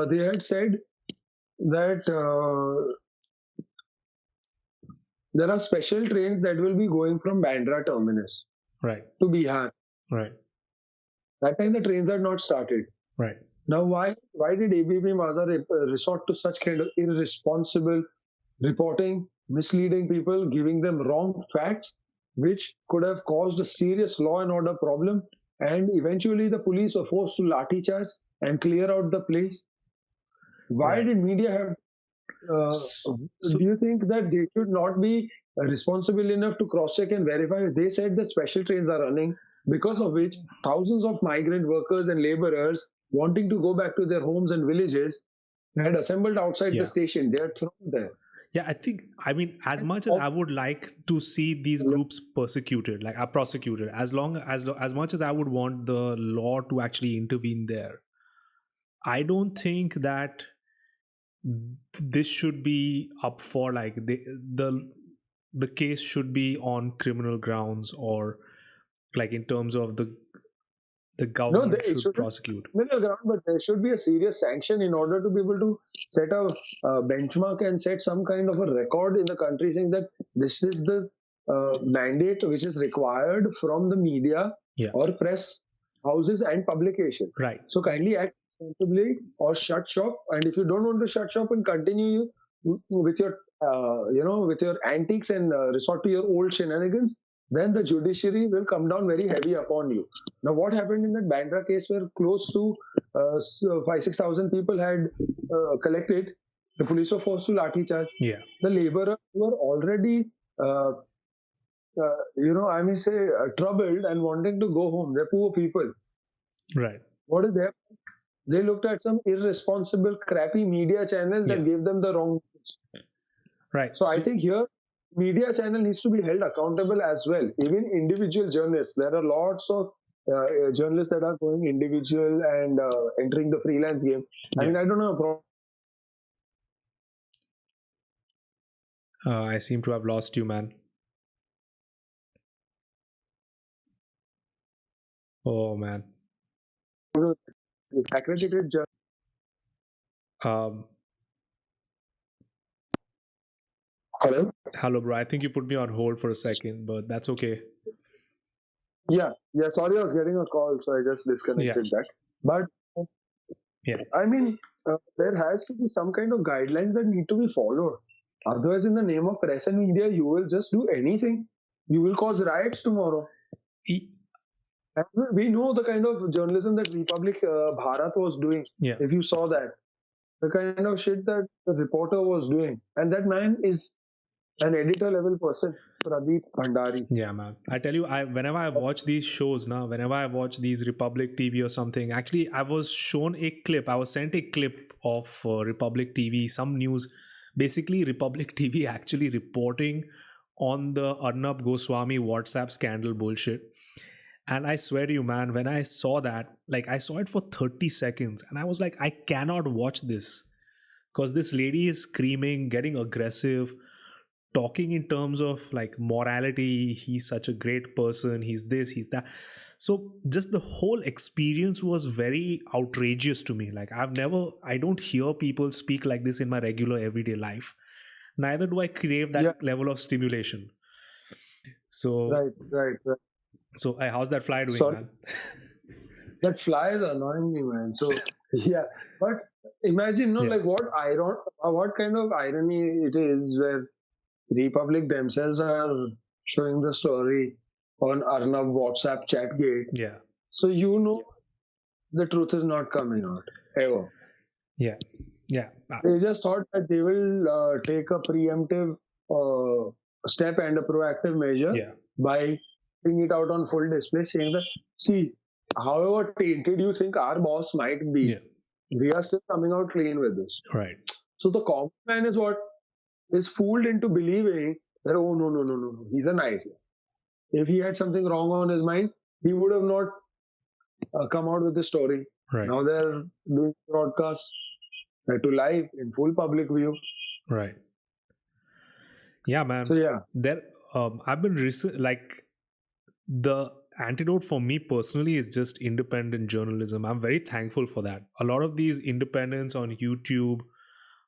They had said that there are special trains that will be going from Bandra terminus Right. to Bihar. Right. That time the trains had not started. Right. Now, why did ABP Maza resort to such kind of irresponsible reporting, misleading people, giving them wrong facts, which could have caused a serious law and order problem, and eventually the police were forced to lathi charge and clear out the place? Why Right. did media have? So- Do you think that they should not be responsible enough to cross-check and verify? They said that special trains are running, because of which thousands of migrant workers and laborers wanting to go back to their homes and villages had assembled outside Yeah. the station. They are thrown there. Yeah, I mean, as much as I would like to see these groups persecuted, like are prosecuted, as much as I would want the law to actually intervene there, I don't think that this should be up for like the case should be on criminal grounds, or like in terms of the government it should shouldn't prosecute. be middle ground, but there should be a serious sanction in order to be able to set a benchmark and set some kind of a record in the country saying that this is the mandate which is required from the media Yeah. or press houses and publications. Right. So kindly act responsibly or shut shop. And if you don't want to shut shop and continue with your with your antiques and resort to your old shenanigans, then the judiciary will come down very heavy upon you. Now, what happened in that Bandra case where close to 5,000-6,000 people had collected, the police were forced to lathi charge. Yeah. The laborers were already, I may say, troubled and wanting to go home. They're poor people. Right. What is there? They looked at some irresponsible, crappy media channel that Yeah. gave them the wrong news. Right. So I think here, media channel needs to be held accountable as well. Even individual journalists, there are lots of journalists that are going individual and entering the freelance game. I Yeah. mean, I don't know. I seem to have lost you, man. Oh man. Accredited journalists. Hello, bro. I think you put me on hold for a second, but that's okay. Yeah. Sorry, I was getting a call, so I just disconnected that. But Yeah. I mean, there has to be some kind of guidelines that need to be followed. Otherwise, in the name of press and media, you will just do anything. You will cause riots tomorrow. And we know the kind of journalism that Republic Bharat was doing. Yeah. If you saw that, the kind of shit that the reporter was doing, and that man is an editor level person, Pradeep Bhandari. Yeah, man. I tell you, whenever I watch these shows now, whenever I watch these Republic TV or something, actually, I was shown a clip. I was sent a clip of Republic TV, some news. Basically, Republic TV actually reporting on the Arnab Goswami WhatsApp scandal bullshit. And I swear to you, man, when I saw that, like I saw it for 30 seconds and I was like, I cannot watch this because this lady is screaming, getting aggressive, talking in terms of like morality. He's such a great person, he's this, he's that. So just the whole experience was very outrageous to me. Like I don't hear people speak like this in my regular everyday life, neither do I crave Yeah, that level of stimulation. So right. how's that fly doing, Sorry, man? that fly is annoying me, man. So yeah, but imagine, no, Yeah, like what kind of irony it is where Republic themselves are showing the story on Arnav WhatsApp chat gate. yeah, So the truth is not coming out ever. yeah, yeah, They just thought that they will take a preemptive uh, step and a proactive measure yeah, by putting it out on full display, saying that, see, however tainted you think our boss might be, yeah, we are still coming out clean with this. right, So the common man is fooled into believing that, oh, no, he's a nice guy. If he had something wrong on his mind, he would have not come out with the story. right, Now they're doing broadcast to live in full public view. right. Yeah, So man. yeah, There, I've been like the antidote for me personally is just independent journalism. I'm very thankful for that. A lot of these independents on YouTube,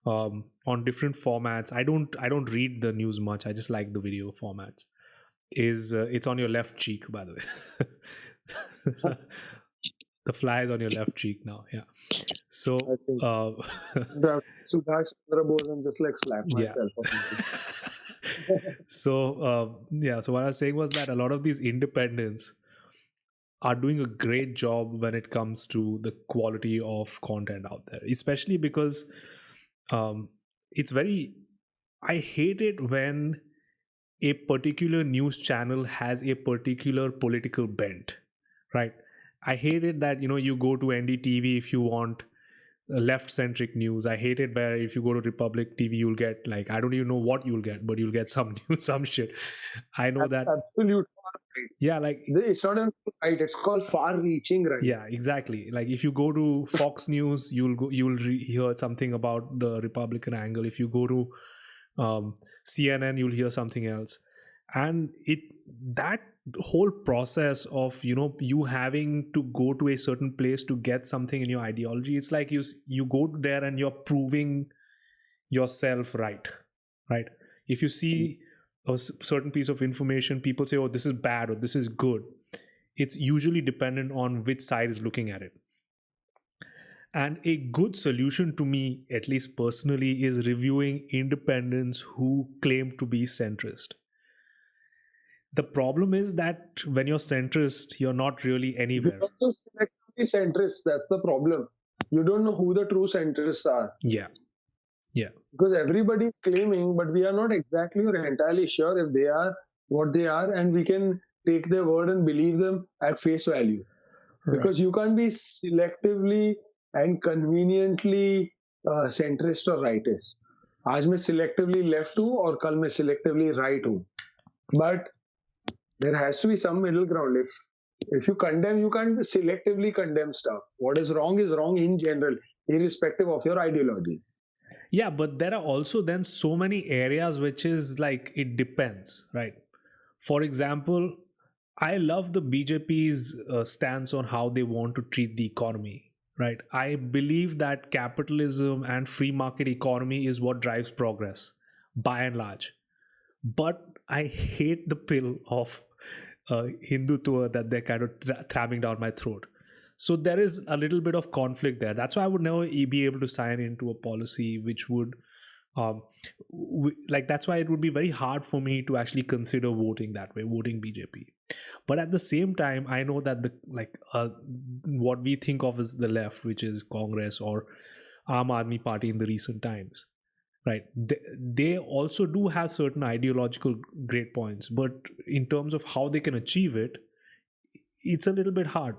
on different formats. I don't read the news much. I just like the video format. Is It's on your left cheek, by the way. The fly is on your left cheek now. Yeah. I So think the Subhash Chandra Bose and just like slap yeah. myself or something. So what I was saying was that a lot of these independents are doing a great job when it comes to the quality of content out there, especially because um, it's very. I hate it when a particular news channel has a particular political bent, right? I hate it that you go to NDTV if you want left centric news. I hate it where if you go to Republic TV, you'll get like, I don't even know what you'll get, but you'll get some news, some shit. I know that. Absolute far right. Yeah, like, It's not even right. It's called far-reaching right. yeah, exactly. Like if you go to Fox News, hear something about the Republican angle. If you go to CNN, you'll hear something else. And that whole process of you having to go to a certain place to get something in your ideology, it's like you go there and you're proving yourself right. If you see a certain piece of information, people say, oh, this is bad or this is good. It's usually dependent on which side is looking at it. And a good solution to me, at least personally, is reviewing independents who claim to be centrist. The problem is that when you're centrist, you're not really anywhere. Because of selectively centrists, that's the problem. You don't know who the true centrists are. Yeah. Because everybody is claiming, but we are not exactly or entirely sure if they are what they are, and we can take their word and believe them at face value. Because you can't be selectively and conveniently centrist or rightist. आज मैं selectively left हूँ और कल मैं selectively right हूँ. But there has to be some middle ground. If you condemn, you can't selectively condemn stuff. What is wrong in general, irrespective of your ideology. Yeah, but there are also then so many areas which is like it depends, right? For example, I love the BJP's stance on how they want to treat the economy, right? I believe that capitalism and free market economy is what drives progress, by and large. But I hate the pill of Hindutva that they're kind of throwing down my throat. So there is a little bit of conflict there. That's why I would never be able to sign into a policy which would that's why it would be very hard for me to actually consider voting that way, voting BJP. But at the same time, I know that what we think of as the left, which is Congress or Aam Aadmi Party in the recent times, right? They also do have certain ideological great points, but in terms of how they can achieve it, it's a little bit hard,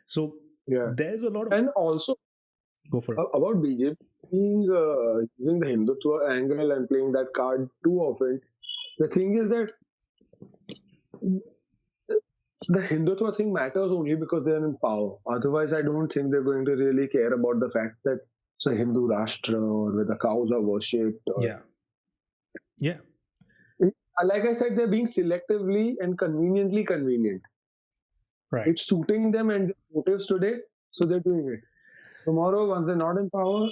So yeah, there's a lot of. And also Go for it. About BJP using the Hindutva angle and playing that card too often. The thing is that the Hindutva thing matters only because they're in power. Otherwise, I don't think they're going to really care about the fact that it's a Hindu Rashtra or where the cows are worshipped. Yeah. Yeah. Like I said, they're being selectively and conveniently convenient. Right. It's suiting them and motives today, so they're doing it. Tomorrow, once they're not in power,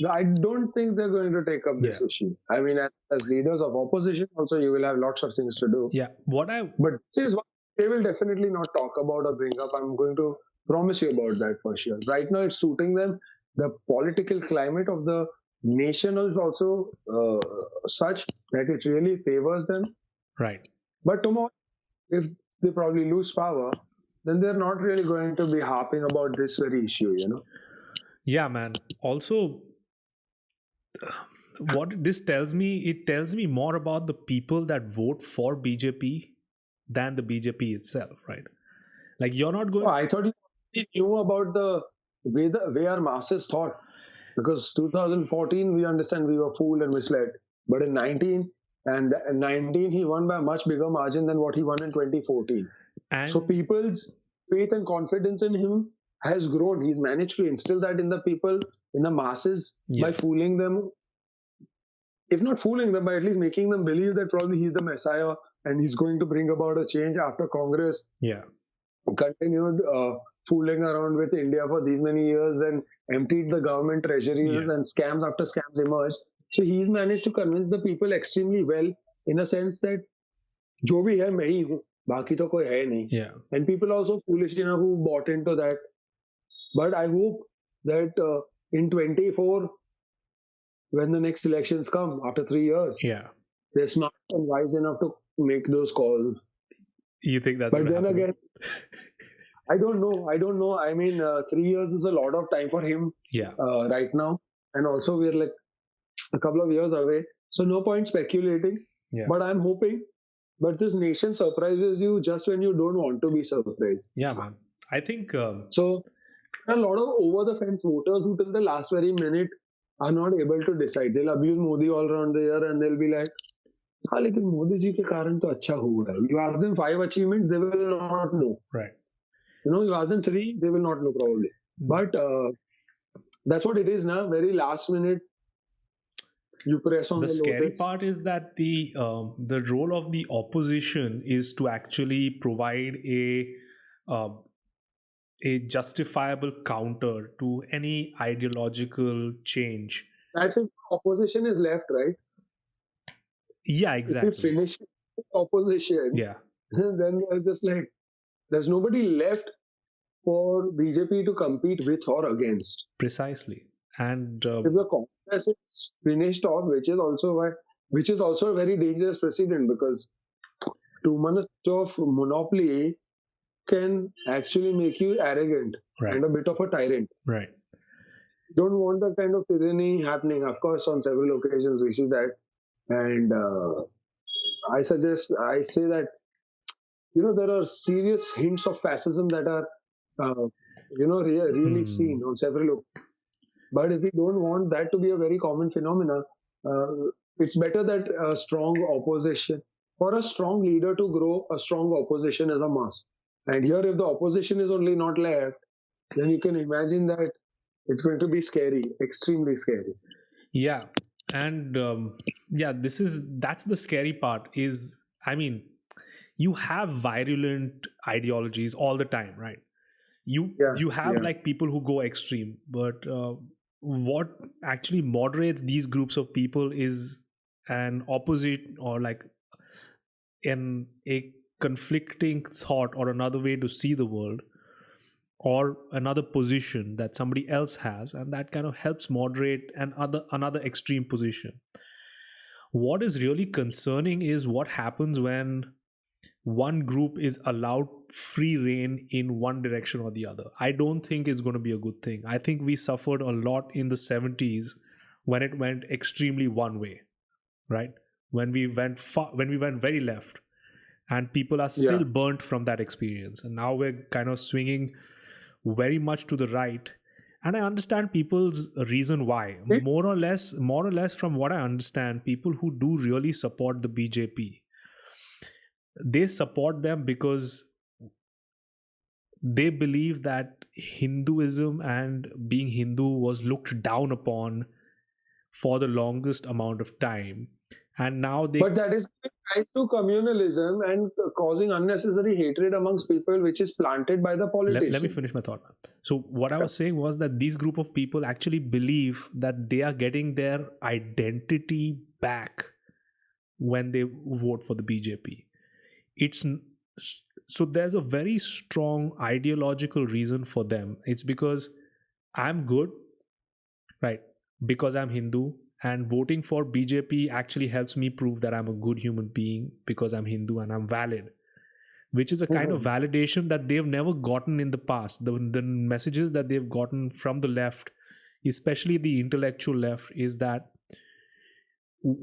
I don't think they're going to take up Yeah. this issue. I mean, as leaders of opposition, also you will have lots of things to do. Yeah. But this is what they will definitely not talk about or bring up. I'm going to promise you about that for sure. Right now, it's suiting them. The political climate of the nation is also such that it really favors them. Right. But tomorrow, if they probably lose power, then they're not really going to be harping about this very issue, you know? Yeah, man. Also, what this tells me, it tells me more about the people that vote for BJP than the BJP itself, right? Like you're not Oh, going. I thought you knew about the way our masses thought. Because 2014, we understand we were fooled and misled. But in 19 he won by a much bigger margin than what he won in 2014. So And people's faith and confidence in him has grown. He's managed to instill that in the people, in the masses, by yeah, fooling them, if not fooling them, by at least making them believe that probably he's the Messiah and he's going to bring about a change after Congress yeah, continued fooling around with India for these many years and emptied the government treasuries yeah, and scams after scams emerged. So he's managed to convince the people extremely well in a sense that जो भी है मैं ही हूँ बाकी तो कोई है नहीं. yeah, And people also foolish enough who bought into that. But I hope that in 24, when the next elections come after 3 years, yeah. they're smart and wise enough to make those calls. You think that's But gonna then happen? again, I don't know. I mean, 3 years is a lot of time for him Yeah, right now. And also, we're like a couple of years away. So, no point speculating. yeah, But I'm hoping. But this nation surprises you just when you don't want to be surprised. yeah, man. I think So, there are a lot of over the fence voters who, till the last very minute, are not able to decide. They'll abuse Modi all around the year and they'll be like, हाँ लेकिन मोदी जी के कारण तो अच्छा हुआ है. You ask them 5 achievements, they will not know. right. You know, you ask them 3, they will not know probably. But that's what it is now. Very last minute, you press on The the scary lotus. part is that the role of the opposition is to actually provide uh, a justifiable counter to any ideological change. That's if opposition is left, right? Yeah, If exactly. you finish opposition, Yeah, then there's just like, there's nobody left for BJP to compete with or against. precisely. And If the Congress is finished off, which is also a very dangerous precedent because too much of monopoly can actually make you arrogant right, and a bit of a tyrant. right. Don't want that kind of tyranny happening. Of course, on several occasions we see that, and I say that there are serious hints of fascism that are really seen on several occasions. But if we don't want that to be a very common phenomena, it's better that a strong opposition, for a strong leader to grow, a strong opposition is a must. And here, if the opposition is only not left, then you can imagine that it's going to be scary, extremely scary. Yeah, and yeah, that's the scary part. Is I mean, you have virulent ideologies all the time, right? You have like people who go extreme, but what actually moderates these groups of people is an opposite or like a conflicting thought or another way to see the world or another position that somebody else has, and that kind of helps moderate another extreme position. What is really concerning is what happens when one group is allowed free reign in one direction or the other. I don't think it's going to be a good thing. I think we suffered a lot in the 70s when it went extremely one way, right? When we went very left, and people are still burnt from that experience, and now we're kind of swinging very much to the right. And I understand people's reason why. More or less from what I understand, people who do really support the BJP, they support them because they believe that Hinduism and being Hindu was looked down upon for the longest amount of time, And now they But that is tied to communalism and causing unnecessary hatred amongst people, which is planted by the let me politicians. finish my thought. So what I was saying was that these group of people actually believe that they are getting their identity back when they vote for the BJP. It's so there's a very strong ideological reason for them. It's because I'm good, right? Because I'm Hindu, and voting for BJP actually helps me prove that I'm a good human being because I'm Hindu and I'm valid, which is a kind of Mhm. validation that they've never gotten in the past. The messages that they've gotten from the left, especially the intellectual left, is that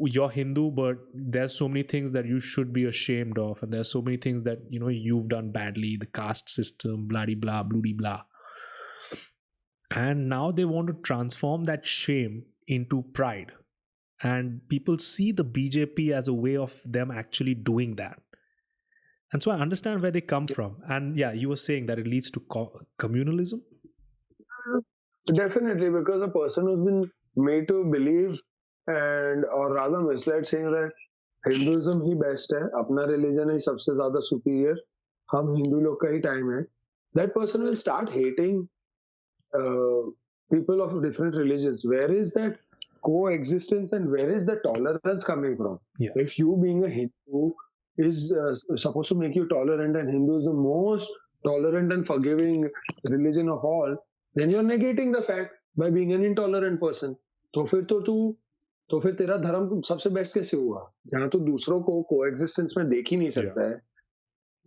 you're Hindu, but there's so many things that you should be ashamed of, and there's so many things that you've done badly, the caste system, blah blah bloody blah. And now they want to transform that shame into pride, and people see the BJP as a way of them actually doing that. And so I understand where they come from. And yeah, you were saying that it leads to communalism. Definitely, because a person who's been made to believe and or rather misled, saying that Hinduism he best है, अपना religion ही सबसे ज्यादा superior, हम हिंदू लोग का ही time है, that person will start hating people of different religions. Where is that coexistence and where is the tolerance coming from? Yeah. If you being a Hindu is supposed to make you tolerant, and Hindu is the most tolerant and forgiving religion of all, then you're negating the fact by being an intolerant person. तो फिर तेरा धर्म सबसे best कैसे हुआ जहां तू दूसरों को कोएग्जिस्टेंस में देख ही नहीं सकता है.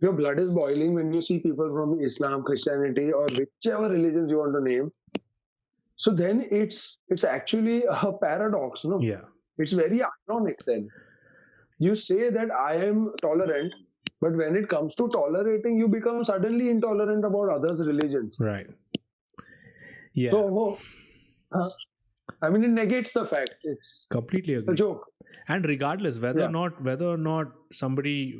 Your blood is boiling when you see people from Islam, Christianity, or whichever religions you want to name. So then it's actually a paradox, no? Yeah. It's very ironic then. You say that I am tolerant, but when it comes to tolerating, you become suddenly intolerant about others' religions. Right. Yeah. So, I mean, it negates the fact. It's completely agree. It's a joke. And regardless whether or not somebody,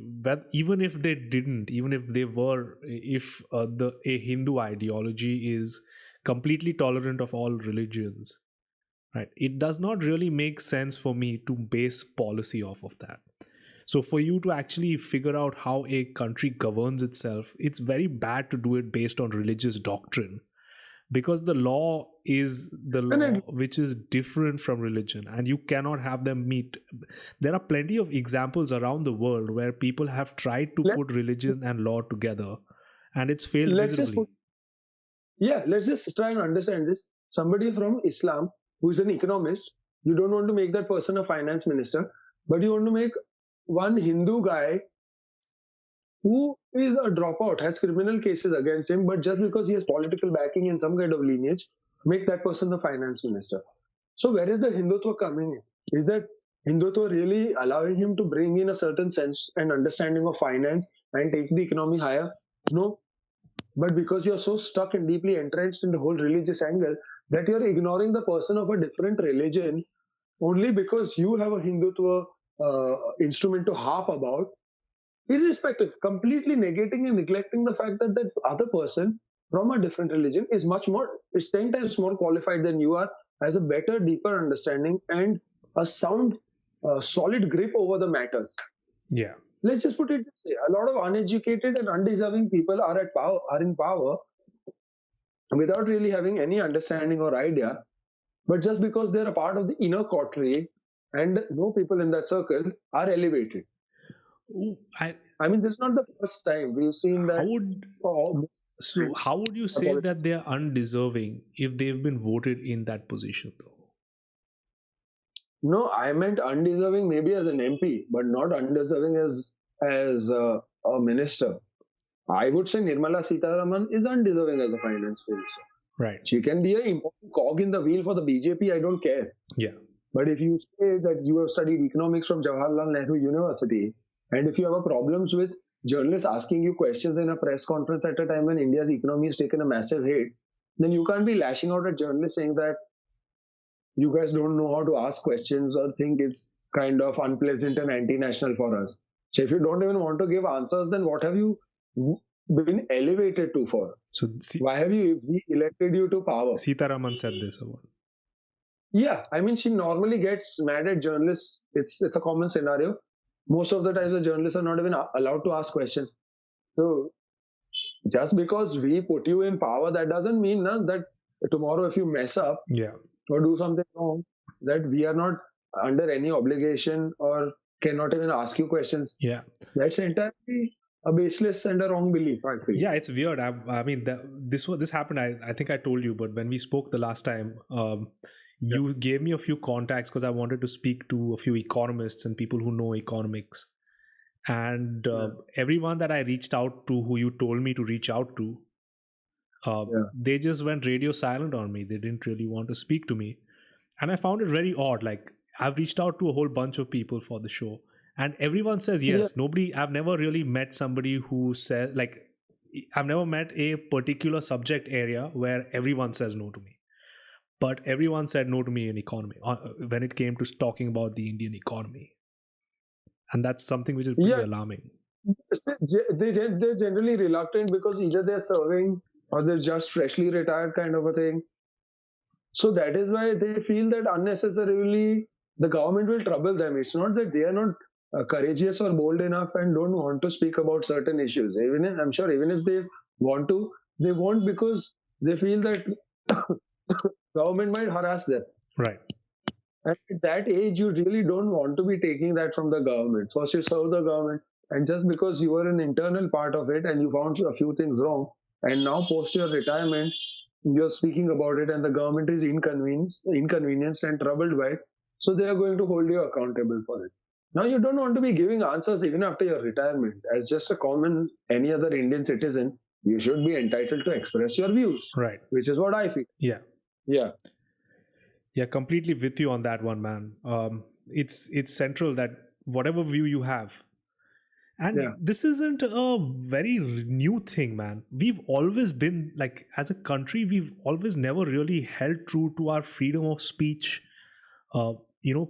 even if they didn't, even if they were, if a Hindu ideology is completely tolerant of all religions, right, it does not really make sense for me to base policy off of that. So for you to actually figure out how a country governs itself, it's very bad to do it based on religious doctrine, because the law is the law, which is different from religion, and you cannot have them meet. There are plenty of examples around the world where people have tried to put religion and law together, and it's failed miserably. Let's just try and understand this. Somebody from Islam who is an economist, you don't want to make that person a finance minister, but you want to make one Hindu guy who is a dropout, has criminal cases against him, but just because he has political backing in some kind of lineage, make that person the finance minister. So where is the Hindutva coming in? Is that Hindutva really allowing him to bring in a certain sense and understanding of finance and take the economy higher? No. But because you're so stuck and deeply entrenched in the whole religious angle that you're ignoring the person of a different religion only because you have a Hindutva instrument to harp about, irrespective, completely negating and neglecting the fact that that other person from a different religion is 10 times more qualified than you are, has a better, deeper understanding and a sound, solid grip over the matters. Yeah. Let's just put it this way. A lot of uneducated and undeserving people are in power without really having any understanding or idea, but just because they're a part of the inner coterie and no people in that circle are elevated. I mean, this is not the first time we've seen that. How would you say that they are undeserving if they've been voted in that position, though? No, I meant undeserving maybe as an MP, but not undeserving as a minister. I would say Nirmala Sitharaman is undeserving as a finance minister. Right. She can be an important cog in the wheel for the BJP, I don't care. Yeah. But if you say that you have studied economics from Jawaharlal Nehru University, and if you have problems with journalists asking you questions in a press conference at a time when India's economy has taken a massive hit, then you can't be lashing out at journalists saying that you guys don't know how to ask questions or think it's kind of unpleasant and anti-national for us. So if you don't even want to give answers, then what have you been elevated to for? So why have we elected you to power? Sitharaman said this about. Yeah, I mean, she normally gets mad at journalists. It's a common scenario. Most of the times, the journalists are not even allowed to ask questions. So just because we put you in power, that doesn't mean na, that tomorrow if you mess up Yeah. or do something wrong, that we are not under any obligation or cannot even ask you questions. Yeah. That's entirely a baseless and a wrong belief, I feel. Yeah, it's weird. I mean, this happened. I think I told you, but when we spoke the last time, Yeah. you gave me a few contacts because I wanted to speak to a few economists and people who know economics. And Yeah. everyone that I reached out to, who you told me to reach out to, Yeah. they just went radio silent on me. They didn't really want to speak to me, and I found it very odd. Like, I've reached out to a whole bunch of people for the show, and everyone says Yeah. yes. Nobody, I've never really met somebody who says, like, I've never met a particular subject area where everyone says no to me, but everyone said no to me in economy when it came to talking about the Indian economy, and that's something which is pretty Yeah. alarming. They're generally reluctant because either they're serving or they're just freshly retired kind of a thing. So that is why they feel that unnecessarily the government will trouble them. It's not that they are not courageous or bold enough and don't want to speak about certain issues. Even if, I'm sure even if they want to, they won't because they feel that government might harass them. Right. And at that age, you really don't want to be taking that from the government. First, you serve the government, and just because you were an internal part of it and you found a few things wrong, and now post your retirement, you're speaking about it, and the government is inconvenienced and troubled by it. So they are going to hold you accountable for it. Now, you don't want to be giving answers even after your retirement. As just a common any other Indian citizen, you should be entitled to express your views, Right. which is what I feel. Yeah. Yeah. Yeah, completely with you on that one, man. It's central that whatever view you have, and Yeah. this isn't a very new thing, man. We've always been like, as a country, we've always never really held true to our freedom of speech, uh,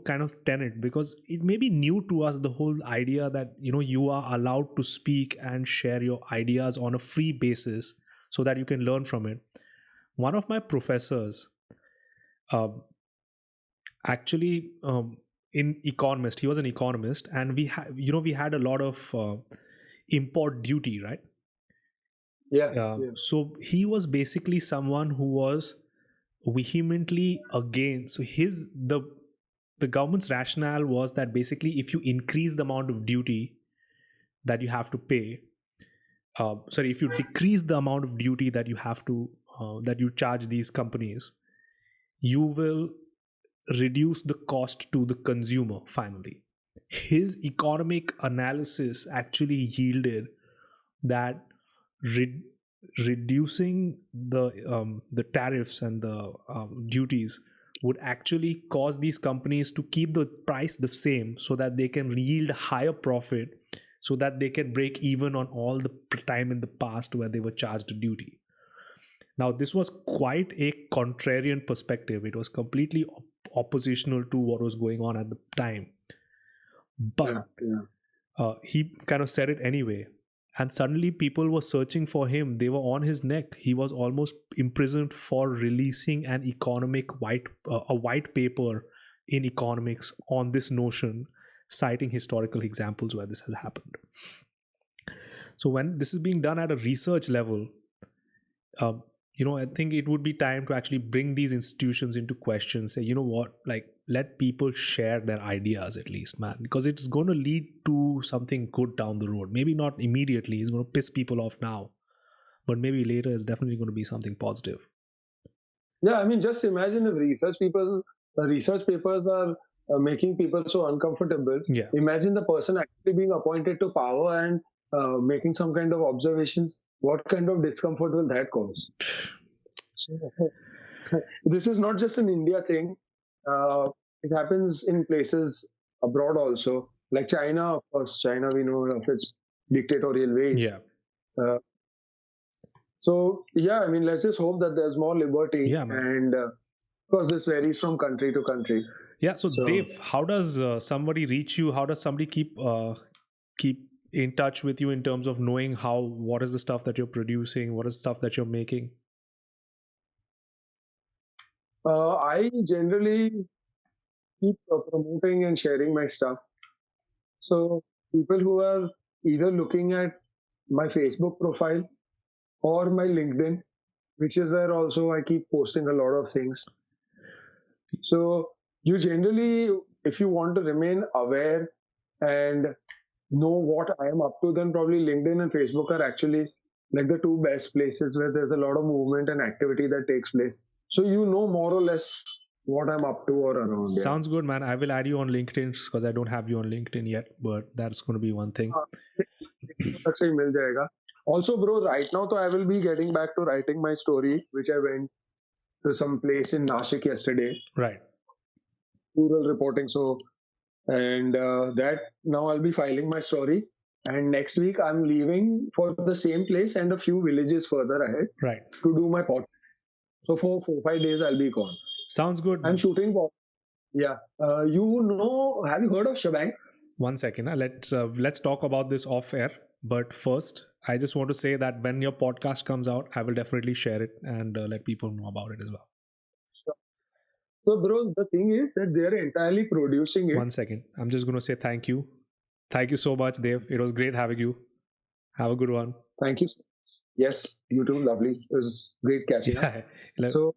kind of tenet, because it may be new to us, the whole idea that you are allowed to speak and share your ideas on a free basis so that you can learn from it. One of my professors, uh, actually, in economist, he was an economist, and we had a lot of import duty, right? Yeah. Yeah. So he was basically someone who was vehemently against. So the government's rationale was that basically if you increase the amount of duty that you have to pay, sorry, if you decrease the amount of duty that you have to that you charge these companies, you will reduce the cost to the consumer finally. His economic analysis actually yielded that re- reducing the tariffs and the duties would actually cause these companies to keep the price the same so that they can yield higher profit, so that they can break even on all the time in the past where they were charged a duty. Now, this was quite a contrarian perspective. It was completely oppositional to what was going on at the time. Yeah. But Yeah. he kind of said it anyway. And suddenly people were searching for him. They were on his neck. He was almost imprisoned for releasing an a white paper in economics on this notion, citing historical examples where this has happened. So when this is being done at a research level, um, I think it would be time to actually bring these institutions into question. Say, you know what, like, let people share their ideas at least, man, because it's going to lead to something good down the road. Maybe not immediately, it's going to piss people off now, but maybe later it's definitely going to be something positive. Yeah, I mean, just imagine if research papers are making people so uncomfortable. Yeah. Imagine the person actually being appointed to power and making some kind of observations. What kind of discomfort will that cause? So, this is not just an India thing. It happens in places abroad also, like China. Of course, China, we know of its dictatorial ways. Yeah. Uh, so yeah, I mean, let's just hope that there's more liberty, Yeah, man. and of course, this varies from country to country. Yeah. So So Dave, how does somebody reach you? How does somebody keep in touch with you in terms of knowing what is the stuff that you're producing, what is the stuff that you're making? I generally keep promoting and sharing my stuff. So people who are either looking at my Facebook profile or my LinkedIn, which is where also I keep posting a lot of things. So you generally, if you want to remain aware and know what I am up to, then probably LinkedIn and Facebook are actually like the two best places where there's a lot of movement and activity that takes place. So you know more or less what I'm up to or around. Yeah. Sounds good, man. I will add you on LinkedIn because I don't have you on LinkedIn yet, but that's going to be one thing. तक से ही मिल जाएगा. Also, bro, right now, I will be getting back to writing my story, which I went to some place in Nashik yesterday, Right. rural reporting. So, and that now I'll be filing my story. And next week, I'm leaving for the same place and a few villages further ahead Right. to do my podcast. So, for 4-5 days, I'll be gone. Sounds good. I'm shooting. Yeah. You know, have you heard of Shebang? One second. Let's talk about this off air. But first, I just want to say that when your podcast comes out, I will definitely share it and let people know about it as well. So, bro, the thing is that they're entirely producing it. One second. I'm just going to say thank you. Thank you so much, Dev. It was great having you. Have a good one. Thank you. Yes, you too. Lovely. It was great catching up. Yeah. So